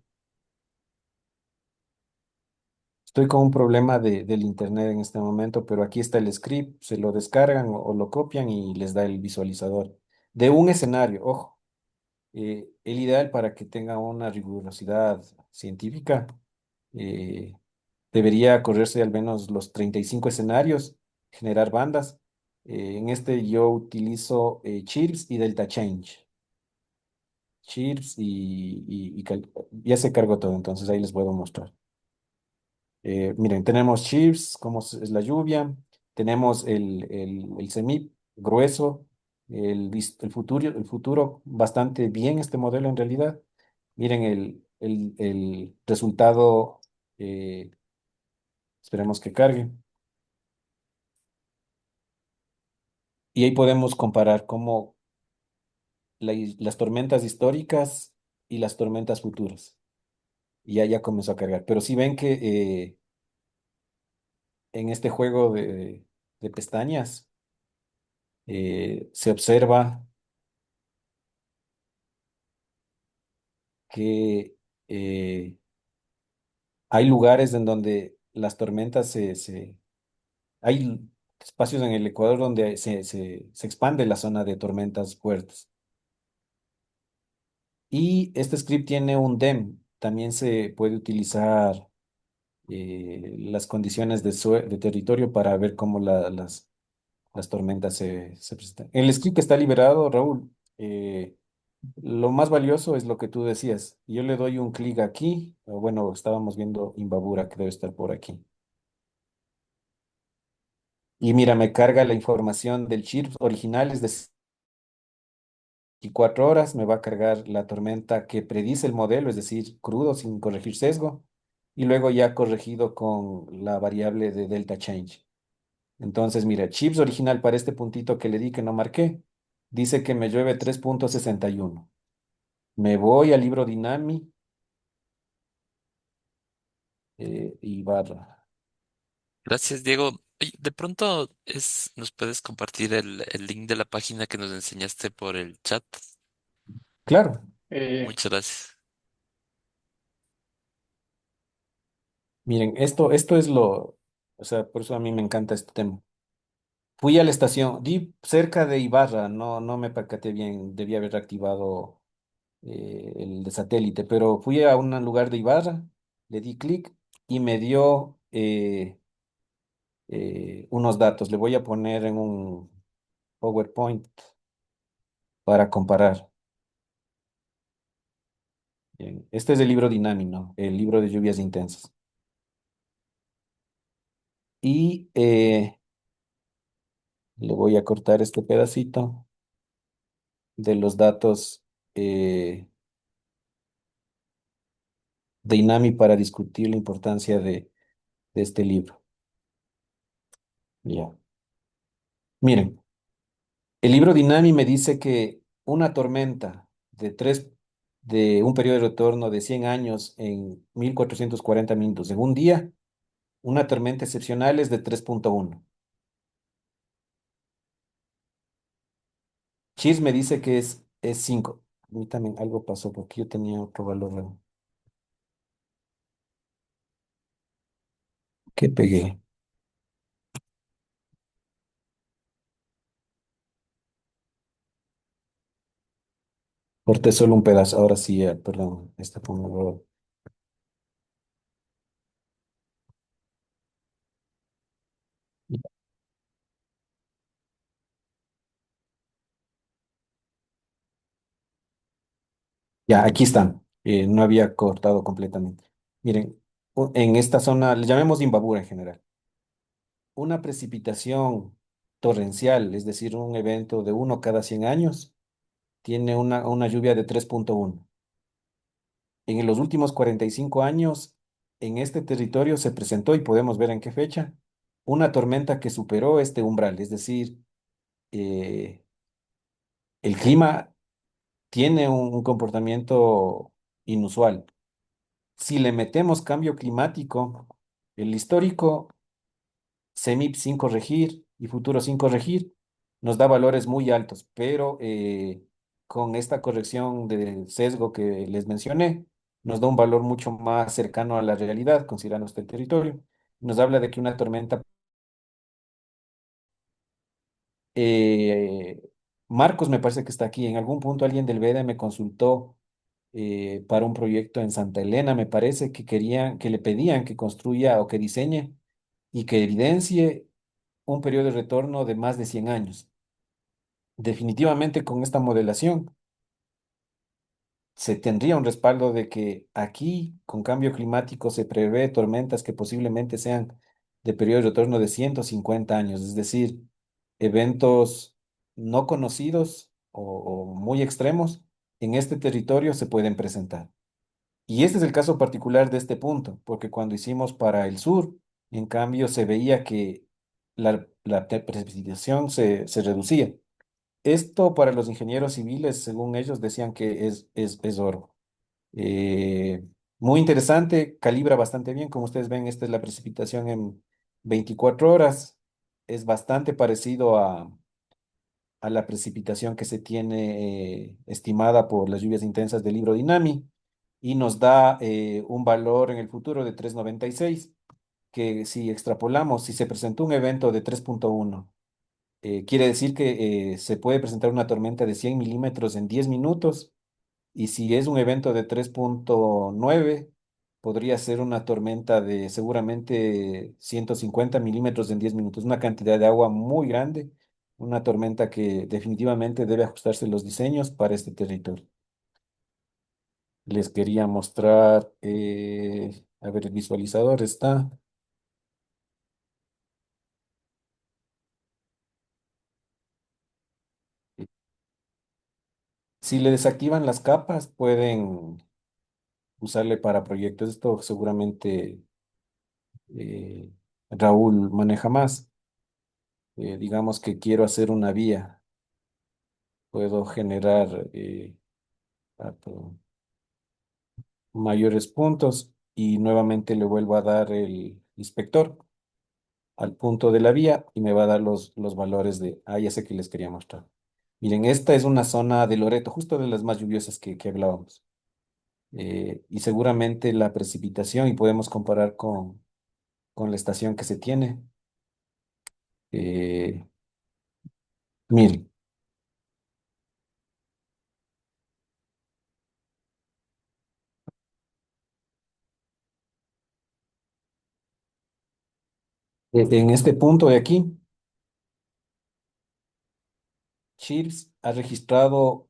Estoy con un problema del internet en este momento, pero aquí está el script, se lo descargan o lo copian y les da el visualizador de un escenario. Ojo, el ideal para que tenga una rigurosidad científica. eh, Debería correrse al menos los 35 escenarios, generar bandas. En este yo utilizo Chirps y Delta Change. Chirps ya se cargó todo, entonces ahí les puedo mostrar. Miren, tenemos Chirps, como es la lluvia, tenemos el semi grueso, el futuro bastante bien este modelo en realidad. Miren el resultado, eh, esperemos que cargue. Y ahí podemos comparar cómo las tormentas históricas y las tormentas futuras. Y ya comenzó a cargar. Pero si ven que en este juego de pestañas se observa que eh, hay lugares en donde las tormentas hay espacios en el Ecuador donde se expande la zona de tormentas fuertes. Y este script tiene un DEM. También se puede utilizar las condiciones de territorio para ver cómo las tormentas se presentan. El script que está liberado, Raúl, lo más valioso es lo que tú decías. Yo le doy un clic aquí, o bueno, estábamos viendo Imbabura que debe estar por aquí. Y mira, me carga la información del chip original, es de 24 horas, me va a cargar la tormenta que predice el modelo, es decir, crudo, sin corregir sesgo, y luego ya corregido con la variable de delta change. Entonces, mira, chips original para este puntito que le di que no marqué, dice que me llueve 3.61. Me voy al libro Dinami y barra. Gracias, Diego. Oye, de pronto ¿nos puedes compartir el link de la página que nos enseñaste por el chat? Claro, Eh, Muchas gracias. miren, esto es o sea, por eso a mí me encanta este tema. Fui a la estación, di cerca de Ibarra, no me percaté bien, debía haber activado el de satélite, pero fui a un lugar de Ibarra, le di clic y me dio unos datos. Le voy a poner en un PowerPoint para comparar. Bien, este es el libro Dinámico, el libro de lluvias intensas. Y le voy a cortar este pedacito de los datos de INAMI para discutir la importancia de este libro. Ya. Miren, el libro Dinami me dice que una tormenta de un periodo de retorno de 100 años en 1440 minutos en un día, una tormenta excepcional es de 3.1. Cheers me dice que es 5. A mí también algo pasó porque yo tenía otro valor que pegué. Corté solo un pedazo. Ahora sí, perdón, este fue un error. Ya, aquí están. No había cortado completamente. Miren, en esta zona, le llamemos Imbabura en general. Una precipitación torrencial, es decir, un evento de uno cada 100 años, tiene una lluvia de 3.1. En los últimos 45 años, en este territorio se presentó, y podemos ver en qué fecha, una tormenta que superó este umbral, es decir, eh, el clima tiene un comportamiento inusual. Si le metemos cambio climático, el histórico CEMIP sin corregir y futuro sin corregir, nos da valores muy altos, pero con esta corrección de sesgo que les mencioné, nos da un valor mucho más cercano a la realidad, considerando este territorio. Nos habla de que una tormenta... eh, Marcos me parece que está aquí. En algún punto alguien del VEDA me consultó para un proyecto en Santa Elena, me parece que querían, que le pedían que construya o que diseñe y que evidencie un periodo de retorno de más de 100 años. Definitivamente con esta modelación se tendría un respaldo de que aquí, con cambio climático, se prevé tormentas que posiblemente sean de periodo de retorno de 150 años, es decir, eventos no conocidos o muy extremos en este territorio se pueden presentar. Y este es el caso particular de este punto, porque cuando hicimos para el sur, en cambio, se veía que la precipitación se reducía. Esto para los ingenieros civiles, según ellos, decían que es oro. Eh, Muy interesante, calibra bastante bien. Como ustedes ven, esta es la precipitación en 24 horas. Es bastante parecido a la precipitación que se tiene estimada por las lluvias intensas del libro Dinami y nos da un valor en el futuro de 3.96 que si extrapolamos, si se presentó un evento de 3.1 quiere decir que se puede presentar una tormenta de 100 milímetros en 10 minutos y si es un evento de 3.9 podría ser una tormenta de seguramente 150 milímetros en 10 minutos, una cantidad de agua muy grande, una tormenta que definitivamente debe ajustarse los diseños para este territorio. Les quería mostrar, a ver, el visualizador está. Si le desactivan las capas, pueden usarle para proyectos. Esto seguramente eh, Raúl maneja más. Digamos que quiero hacer una vía, puedo generar dato- mayores puntos y nuevamente le vuelvo a dar el inspector al punto de la vía y me va a dar los valores de, ya sé que les quería mostrar. Miren, esta es una zona de Loreto, justo de las más lluviosas que hablábamos. Y seguramente la precipitación, y podemos comparar con la estación que se tiene. Eh, Miren, en este punto de aquí, Chips ha registrado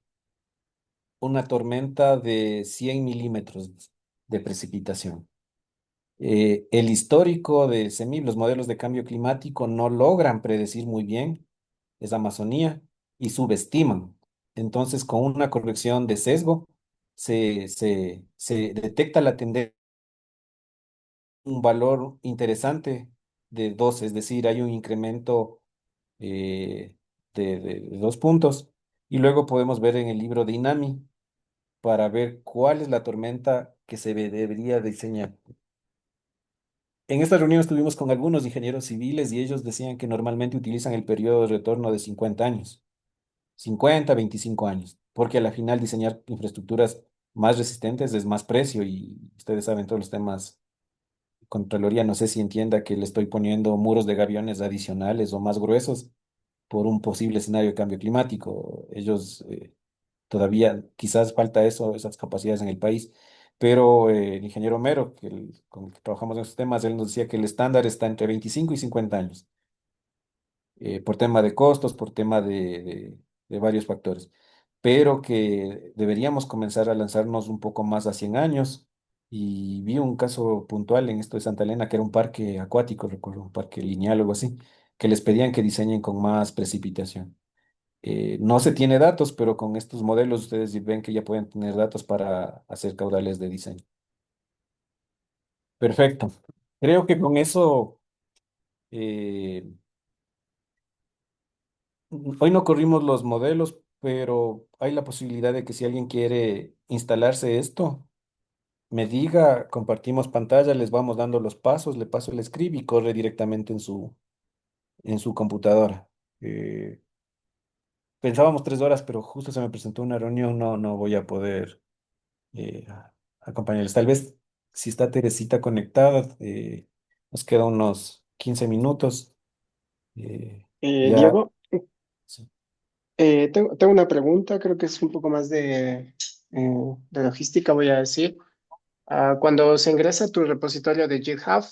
una tormenta de 100 milímetros de precipitación. El histórico de CEMIP, los modelos de cambio climático, no logran predecir muy bien esa Amazonía y subestiman. Entonces, con una corrección de sesgo, se detecta la tendencia, un valor interesante de 2, es decir, hay un incremento eh, de 2 puntos. Y luego podemos ver en el libro de INAMI para ver cuál es la tormenta que debería diseñar. En esta reunión estuvimos con algunos ingenieros civiles y ellos decían que normalmente utilizan el periodo de retorno de 50 años, 50, 25 años, porque a la final diseñar infraestructuras más resistentes es más precio y ustedes saben todos los temas. Contraloría, no sé si entienda que le estoy poniendo muros de gaviones adicionales o más gruesos por un posible escenario de cambio climático. Ellos todavía quizás falta eso, esas capacidades en el país, pero el ingeniero Mero, con el que trabajamos en estos temas, él nos decía que el estándar está entre 25 y 50 años, por tema de costos, por tema de varios factores, pero que deberíamos comenzar a lanzarnos un poco más a 100 años. Y vi un caso puntual en esto de Santa Elena, que era un parque acuático, recuerdo, un parque lineal o algo así, que les pedían que diseñen con más precipitación. No se tiene datos, pero con estos modelos ustedes ven que ya pueden tener datos para hacer caudales de diseño. Perfecto. Creo que con eso, eh, hoy no corrimos los modelos, pero hay la posibilidad de que si alguien quiere instalarse esto, me diga, compartimos pantalla, les vamos dando los pasos, le paso el script y corre directamente en su computadora. Eh, Pensábamos 3 horas, pero justo se me presentó una reunión, no voy a poder acompañarles. Tal vez si está Teresita conectada, nos queda unos 15 minutos. Ya, Diego, sí. tengo una pregunta, creo que es un poco más de logística, voy a decir. Cuando se ingresa a tu repositorio de GitHub,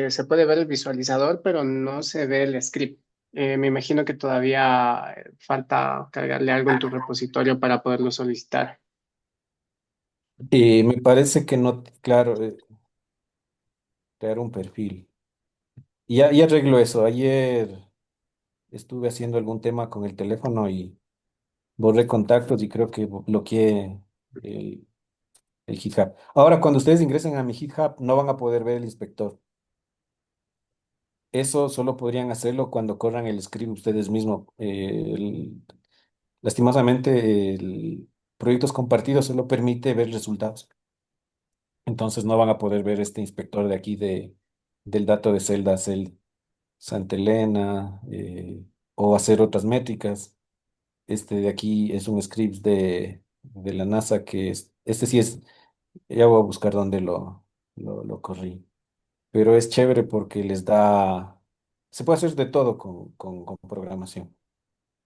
se puede ver el visualizador, pero no se ve el script. Me imagino que todavía falta cargarle algo en tu repositorio para poderlo solicitar. Me parece que no, claro, crear un perfil. Y ya arreglo eso. Ayer estuve haciendo algún tema con el teléfono y borré contactos y creo que bloqueé el, el GitHub. Ahora, cuando ustedes ingresen a mi GitHub, no van a poder ver el inspector. Eso solo podrían hacerlo cuando corran el script ustedes mismos. Lastimosamente, el proyectos compartidos solo permite ver resultados. Entonces no van a poder ver este inspector de aquí del dato de celda, Santa Elena, o hacer otras métricas. Este de aquí es un script de la NASA este sí es, ya voy a buscar dónde lo corrí. Pero es chévere porque se puede hacer de todo con programación.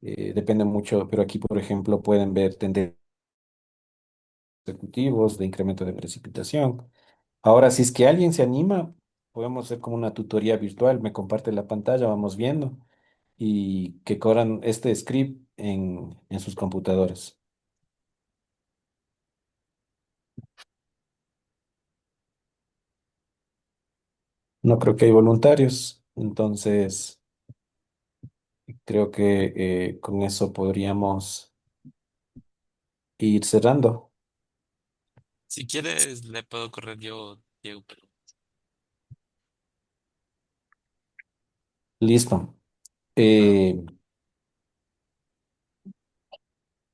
Depende mucho, pero aquí, por ejemplo, pueden ver tendencias consecutivos de incremento de precipitación. Ahora, si es que alguien se anima, podemos hacer como una tutoría virtual, me comparte la pantalla, vamos viendo, y que corran este script en sus computadores. No creo que hay voluntarios, entonces creo que con eso podríamos ir cerrando. Si quieres, le puedo correr yo, Diego, pero Listo. ah, Eh,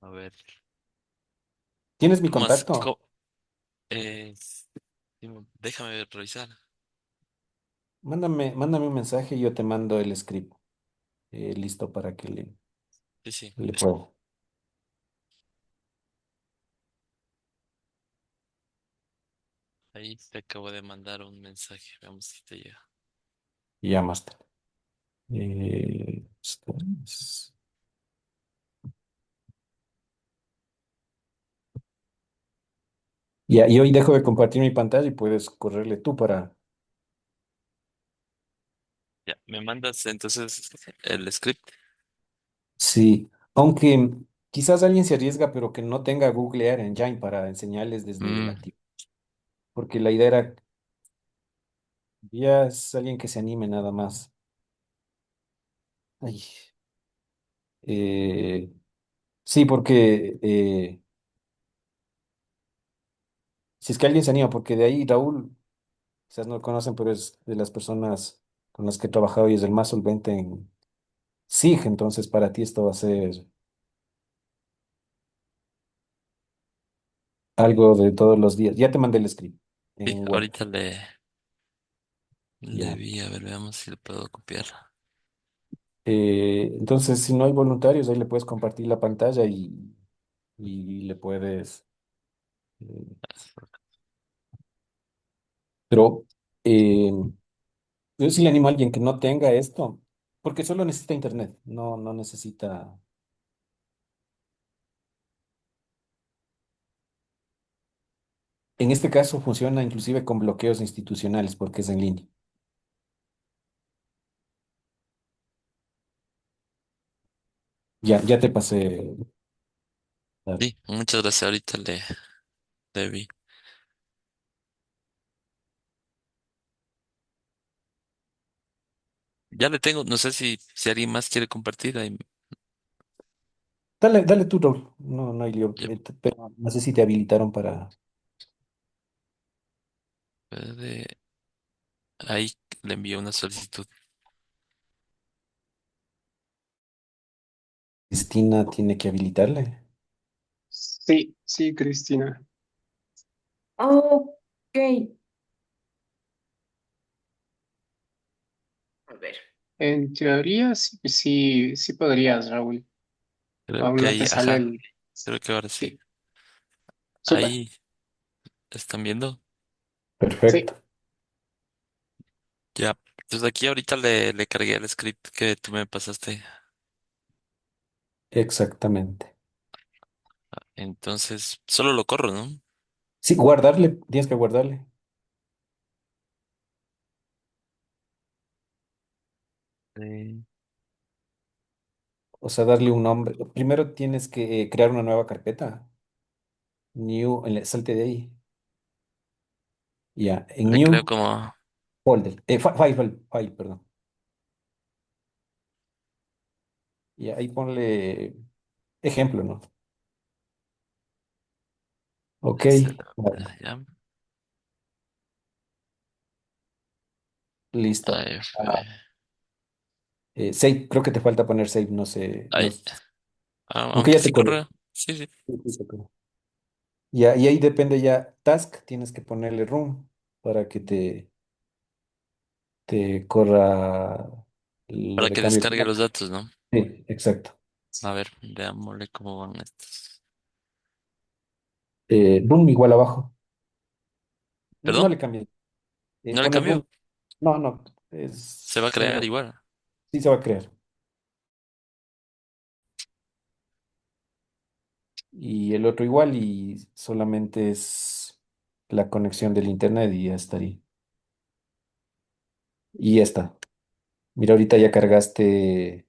a ver, ¿Tienes mi ¿cómo has, contacto? eh, déjame revisar. Mándame un mensaje y yo te mando el script listo para que Sí, sí, le puedo. ahí te acabo de mandar un mensaje, veamos si te llega. Y ya más tarde. Esto es- Ya, y hoy dejo de compartir mi pantalla y puedes correrle tú para... Ya, me mandas entonces el script. Sí, aunque quizás alguien se arriesga, pero que no tenga Google Air Engine para enseñarles desde Mm, la TIC. Porque la idea era, ya es alguien que se anime nada más. Ay, eh, sí, porque si es que alguien se anima, porque de ahí Raúl, quizás no lo conocen, pero es de las personas con las que he trabajado y es el más solvente en SIG, entonces para ti esto va a ser algo de todos los días. Ya te mandé el script sí, en Word. ahorita le Ya. vi, a ver, veamos si le puedo copiar. Entonces, si no hay voluntarios, ahí le puedes compartir la pantalla y le puedes... eh, pero eh, yo sí le animo a alguien que no tenga esto, porque solo necesita internet, no necesita... En este caso funciona inclusive con bloqueos institucionales porque es en línea. Ya te pasé. Dale. Sí, muchas gracias, ahorita le vi. Ya le tengo, no sé si alguien más quiere compartir, ahí Dale tu rol. No hay lío. ya Pero no sé si te habilitaron para puede, ahí le envío una solicitud. Cristina tiene que habilitarle. Sí, sí, Cristina. Ok, a ver. En teoría, sí, sí, sí podrías, Raúl. Creo Aún que no te ahí, sale ajá, el... creo que ahora sí. Sí, súper. Ahí están viendo. Sí, Perfecto. Ya, entonces aquí ahorita le cargué el script que tú me pasaste. Exactamente. Entonces, solo lo corro, ¿no? Sí, guardarle. Tienes que guardarle. Eh, O sea, darle un nombre. Primero tienes que crear una nueva carpeta. New, salte de ahí. Ya, en le creo New como, Folder. File, perdón. Y ahí ponle ejemplo, ¿no? Ok. ese, Vale, ya, listo. ahí fue. Save, creo que te falta poner save, no sé. No, Ahí, aunque aunque ya te sí corre. corre, sí, sí. Sí, sí, te corre. Ya, y ahí depende ya. Task, tienes que ponerle room para que te corra lo Para de que cambio descargue los climático. datos, ¿no? Sí, exacto. A ver, veámosle cómo van estos. Room igual abajo. No ¿Perdón? le cambies. ¿No le Pone room. cambio? No, Se va a es crear solo. igual. Sí se va a crear. Y el otro igual y solamente es la conexión del internet y ya estaría. Y ya está. Mira, ahorita ya cargaste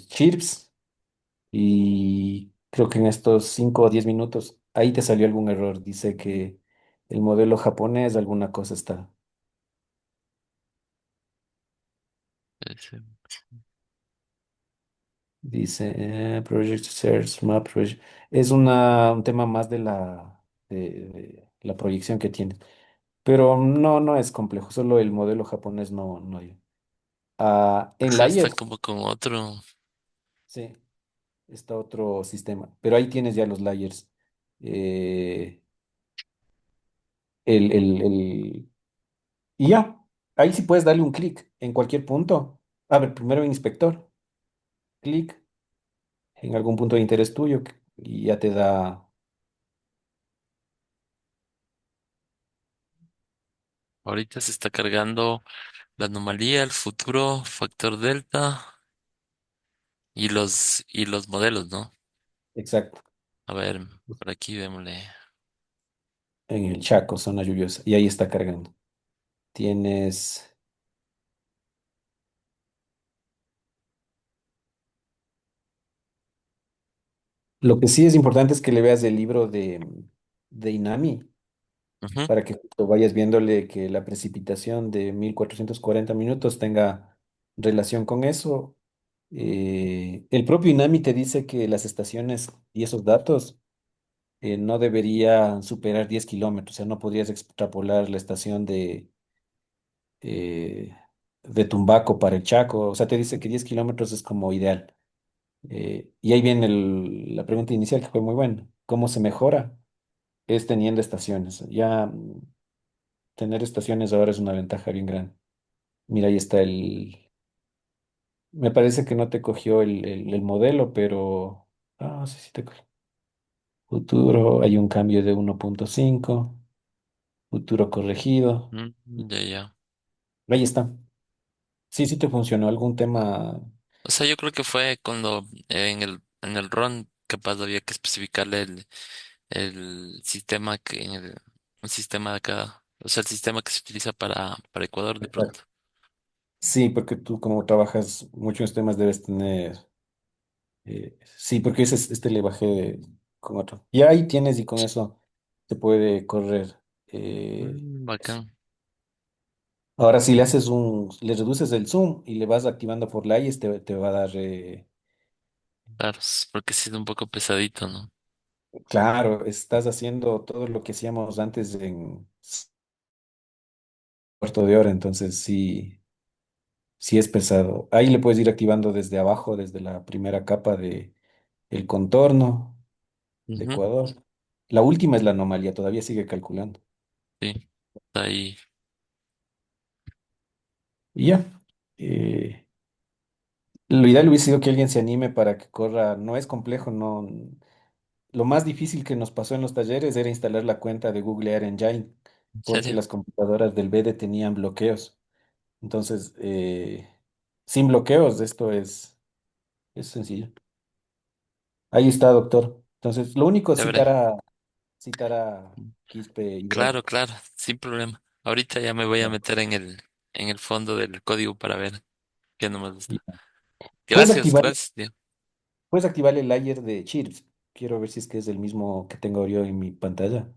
Chirps y creo que en estos 5 o 10 minutos ahí te salió algún error. Dice que el modelo japonés, alguna cosa está. Ese- Dice, Project Search, Map Project. Es un tema más de la proyección que tiene. Pero no es complejo, solo el modelo japonés no. En Ajá, está Layers, como con otro. sí, está otro sistema. Pero ahí tienes ya los layers. Eh, el Y ya, ahí sí puedes darle un clic en cualquier punto. A ver, primero en inspector, clic en algún punto de interés tuyo y ya te da. Ahorita se está cargando la anomalía, el futuro, factor delta y los modelos, ¿no? Exacto, A ver, por aquí démosle. en el Chaco, zona lluviosa. Y ahí está cargando. Tienes. Lo que sí es importante es que le veas el libro de Inami Ujú. para que tú vayas viéndole que la precipitación de 1440 minutos tenga relación con eso. El propio Inami te dice que las estaciones y esos datos no debería superar 10 kilómetros, o sea, no podrías extrapolar la estación eh, de Tumbaco para el Chaco, o sea, te dice que 10 kilómetros es como ideal. Y ahí viene la pregunta inicial que fue muy buena. ¿Cómo se mejora? Es teniendo estaciones. Ya tener estaciones ahora es una ventaja bien grande. Mira, ahí está Me parece que no te cogió el modelo, pero... Ah, sí, sí te cogió. Futuro, hay un cambio de 1.5. Futuro corregido. Ya, ya. Ahí está. Sí, sí te funcionó algún tema. O sea, yo creo que fue cuando en el RON capaz había que especificarle el sistema un sistema de acá, o sea, el sistema que se utiliza para Ecuador de pronto. Exacto. Sí, porque tú como trabajas mucho en estos temas debes tener. Sí, porque este le bajé con otro. Y ahí tienes y con eso te puede correr. Eso. Bacán. Ahora, si le reduces el zoom y le vas activando por layers, te va a dar. Claro, porque sí es un poco pesadito, ¿no? Claro, estás haciendo todo lo que hacíamos antes en cuarto de hora, entonces sí. Sí es pesado. Ahí le puedes ir activando desde abajo, desde la primera capa de el contorno de Ujú. Ecuador. La última es la anomalía, todavía sigue calculando. Sí, está ahí. Y ya. Lo ideal hubiese sido que alguien se anime para que corra. No es complejo, no. Lo más difícil que nos pasó en los talleres era instalar la cuenta de Google Air Engine, ¿En porque serio? las computadoras del BD tenían bloqueos. Entonces, sin bloqueos, es sencillo. Ahí está, doctor. Entonces, lo único es Chévere. citar a Quispe y Claro, Breve. claro, sin problema. Ahorita ya me voy a Ya. meter en el fondo del código para ver qué nomás está. Ya. Puedes Gracias, activar, gracias, tío. puedes activar el layer de Chirps. Quiero ver si es que es el mismo que tengo yo en mi pantalla.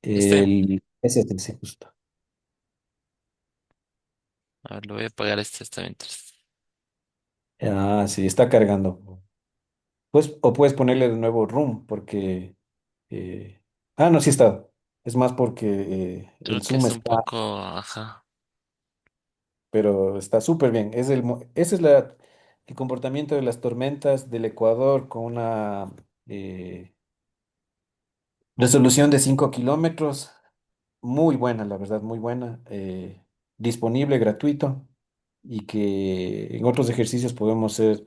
¿Este? Es este, sí, justo. A ver, lo voy a apagar este mientras. Ah, sí, está cargando. Pues, o puedes ponerle de nuevo room, porque. No, sí está. Es más porque Creo el que zoom es un está, poco, ajá. pero está súper bien. Ese es el comportamiento de las tormentas del Ecuador con una resolución de 5 kilómetros. Muy buena, la verdad, muy buena. Disponible, gratuito. Y que en otros ejercicios podemos hacer.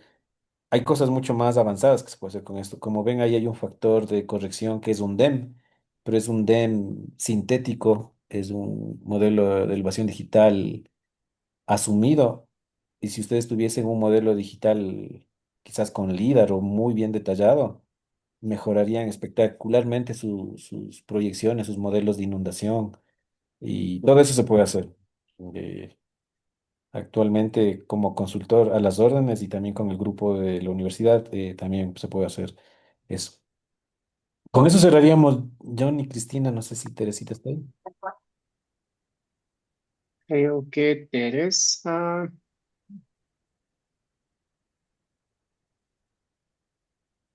Hay cosas mucho más avanzadas que se puede hacer con esto. Como ven, ahí hay un factor de corrección que es un DEM, pero es un DEM sintético, es un modelo de elevación digital asumido. Y si ustedes tuviesen un modelo digital quizás con LIDAR o muy bien detallado, mejorarían espectacularmente sus proyecciones, sus modelos de inundación y todo eso se puede hacer. Eh, Actualmente como consultor a las órdenes y también con el grupo de la universidad también se puede hacer eso. Con eso cerraríamos, John y Cristina, no sé si Teresita está ahí. Creo que Teresa.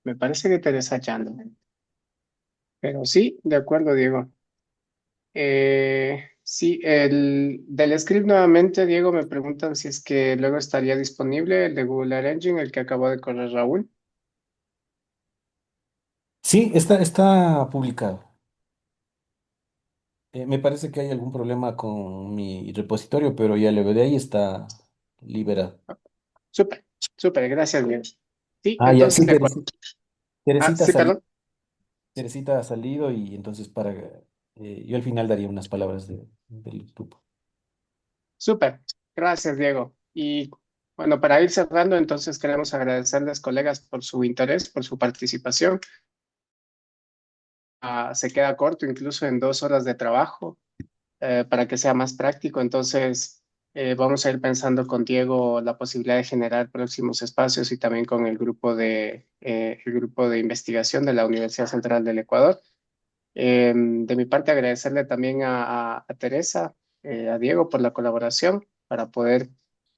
Me parece que Teresa Chando. Pero sí, de acuerdo, Diego. Sí, del script nuevamente, Diego, me preguntan si es que luego estaría disponible el de Google Air Engine, el que acabó de correr Raúl. Sí, está publicado. Me parece que hay algún problema con mi repositorio, pero ya le veré ahí, está liberado. Súper, súper, gracias, Diego. Sí, Ah, ya, entonces sí, de acuerdo. Ah, Teresita, sí, perdón. Teresita ha salido y entonces yo al final daría unas palabras del grupo. Súper, gracias, Diego. Y bueno, para ir cerrando, entonces queremos agradecerles, colegas, por su interés, por su participación. Se queda corto, incluso en 2 horas de trabajo, para que sea más práctico. Entonces, vamos a ir pensando con Diego la posibilidad de generar próximos espacios y también con el grupo de investigación de la Universidad Central del Ecuador. De mi parte, agradecerle también a Teresa, a Diego por la colaboración para poder,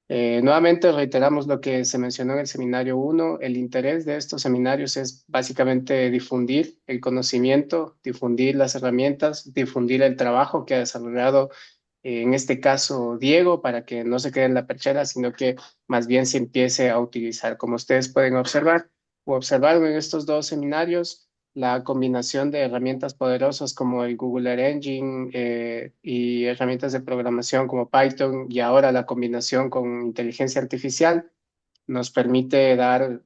nuevamente reiteramos lo que se mencionó en el seminario uno. El interés de estos seminarios es básicamente difundir el conocimiento, difundir las herramientas, difundir el trabajo que ha desarrollado, en este caso Diego, para que no se quede en la perchera, sino que más bien se empiece a utilizar. Como ustedes pueden observar o observaron en estos dos seminarios, la combinación de herramientas poderosas como el Google Air Engine, y herramientas de programación como Python, y ahora la combinación con inteligencia artificial nos permite dar,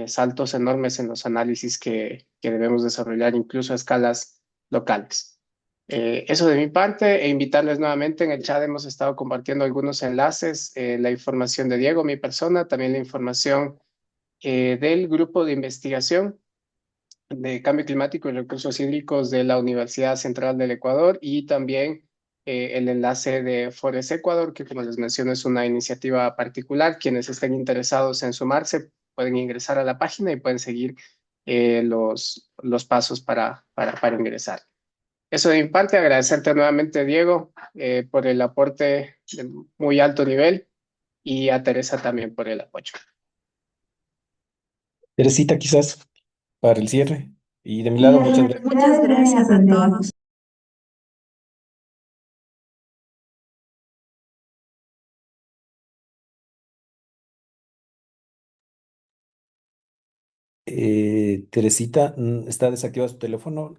saltos enormes en los análisis que debemos desarrollar incluso a escalas locales. Eso de mi parte, e invitarles nuevamente. En el chat hemos estado compartiendo algunos enlaces, la información de Diego, mi persona, también la información, del grupo de investigación de Cambio Climático y Recursos Hídricos de la Universidad Central del Ecuador, y también, el enlace de Forest Ecuador, que como les menciono es una iniciativa particular. Quienes estén interesados en sumarse pueden ingresar a la página y pueden seguir, los pasos para ingresar. Eso de mi parte, agradecerte nuevamente, Diego, por el aporte de muy alto nivel, y a Teresa también por el apoyo. Teresita, quizás para el cierre. Y de mi lado, muchas gracias. Muchas gracias a todos. Teresita, está desactivado su teléfono.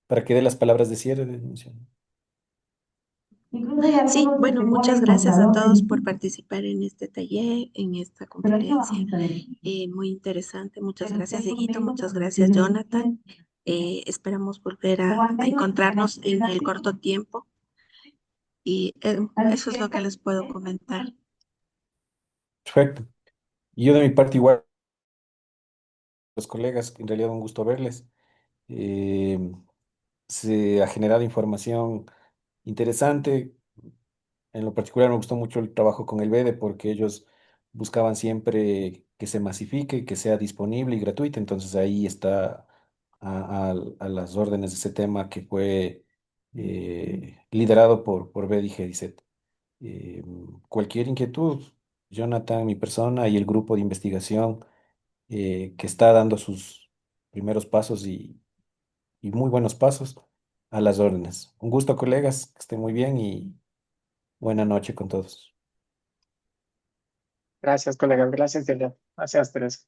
Para que dé las palabras de cierre. Sí, bueno, muchas gracias a todos por participar en este taller, en esta conferencia. Muy interesante. Muchas gracias, Dieguito. Muchas gracias, Jonathan. Esperamos volver a encontrarnos en el corto tiempo. Y eso es lo que les puedo comentar. Perfecto. Y yo de mi parte igual, los colegas, en realidad un gusto verles. Eh, Se ha generado información interesante. En lo particular me gustó mucho el trabajo con el BEDE porque ellos buscaban siempre que se masifique, que sea disponible y gratuito. Entonces ahí está a las órdenes de ese tema que fue liderado por BEDE y GDZ. Cualquier inquietud, Jonathan, mi persona y el grupo de investigación que está dando sus primeros pasos y muy buenos pasos a las órdenes. Un gusto, colegas, que estén muy bien y buena noche con todos. Gracias, colegas. Gracias, Diego. Gracias, Teresa.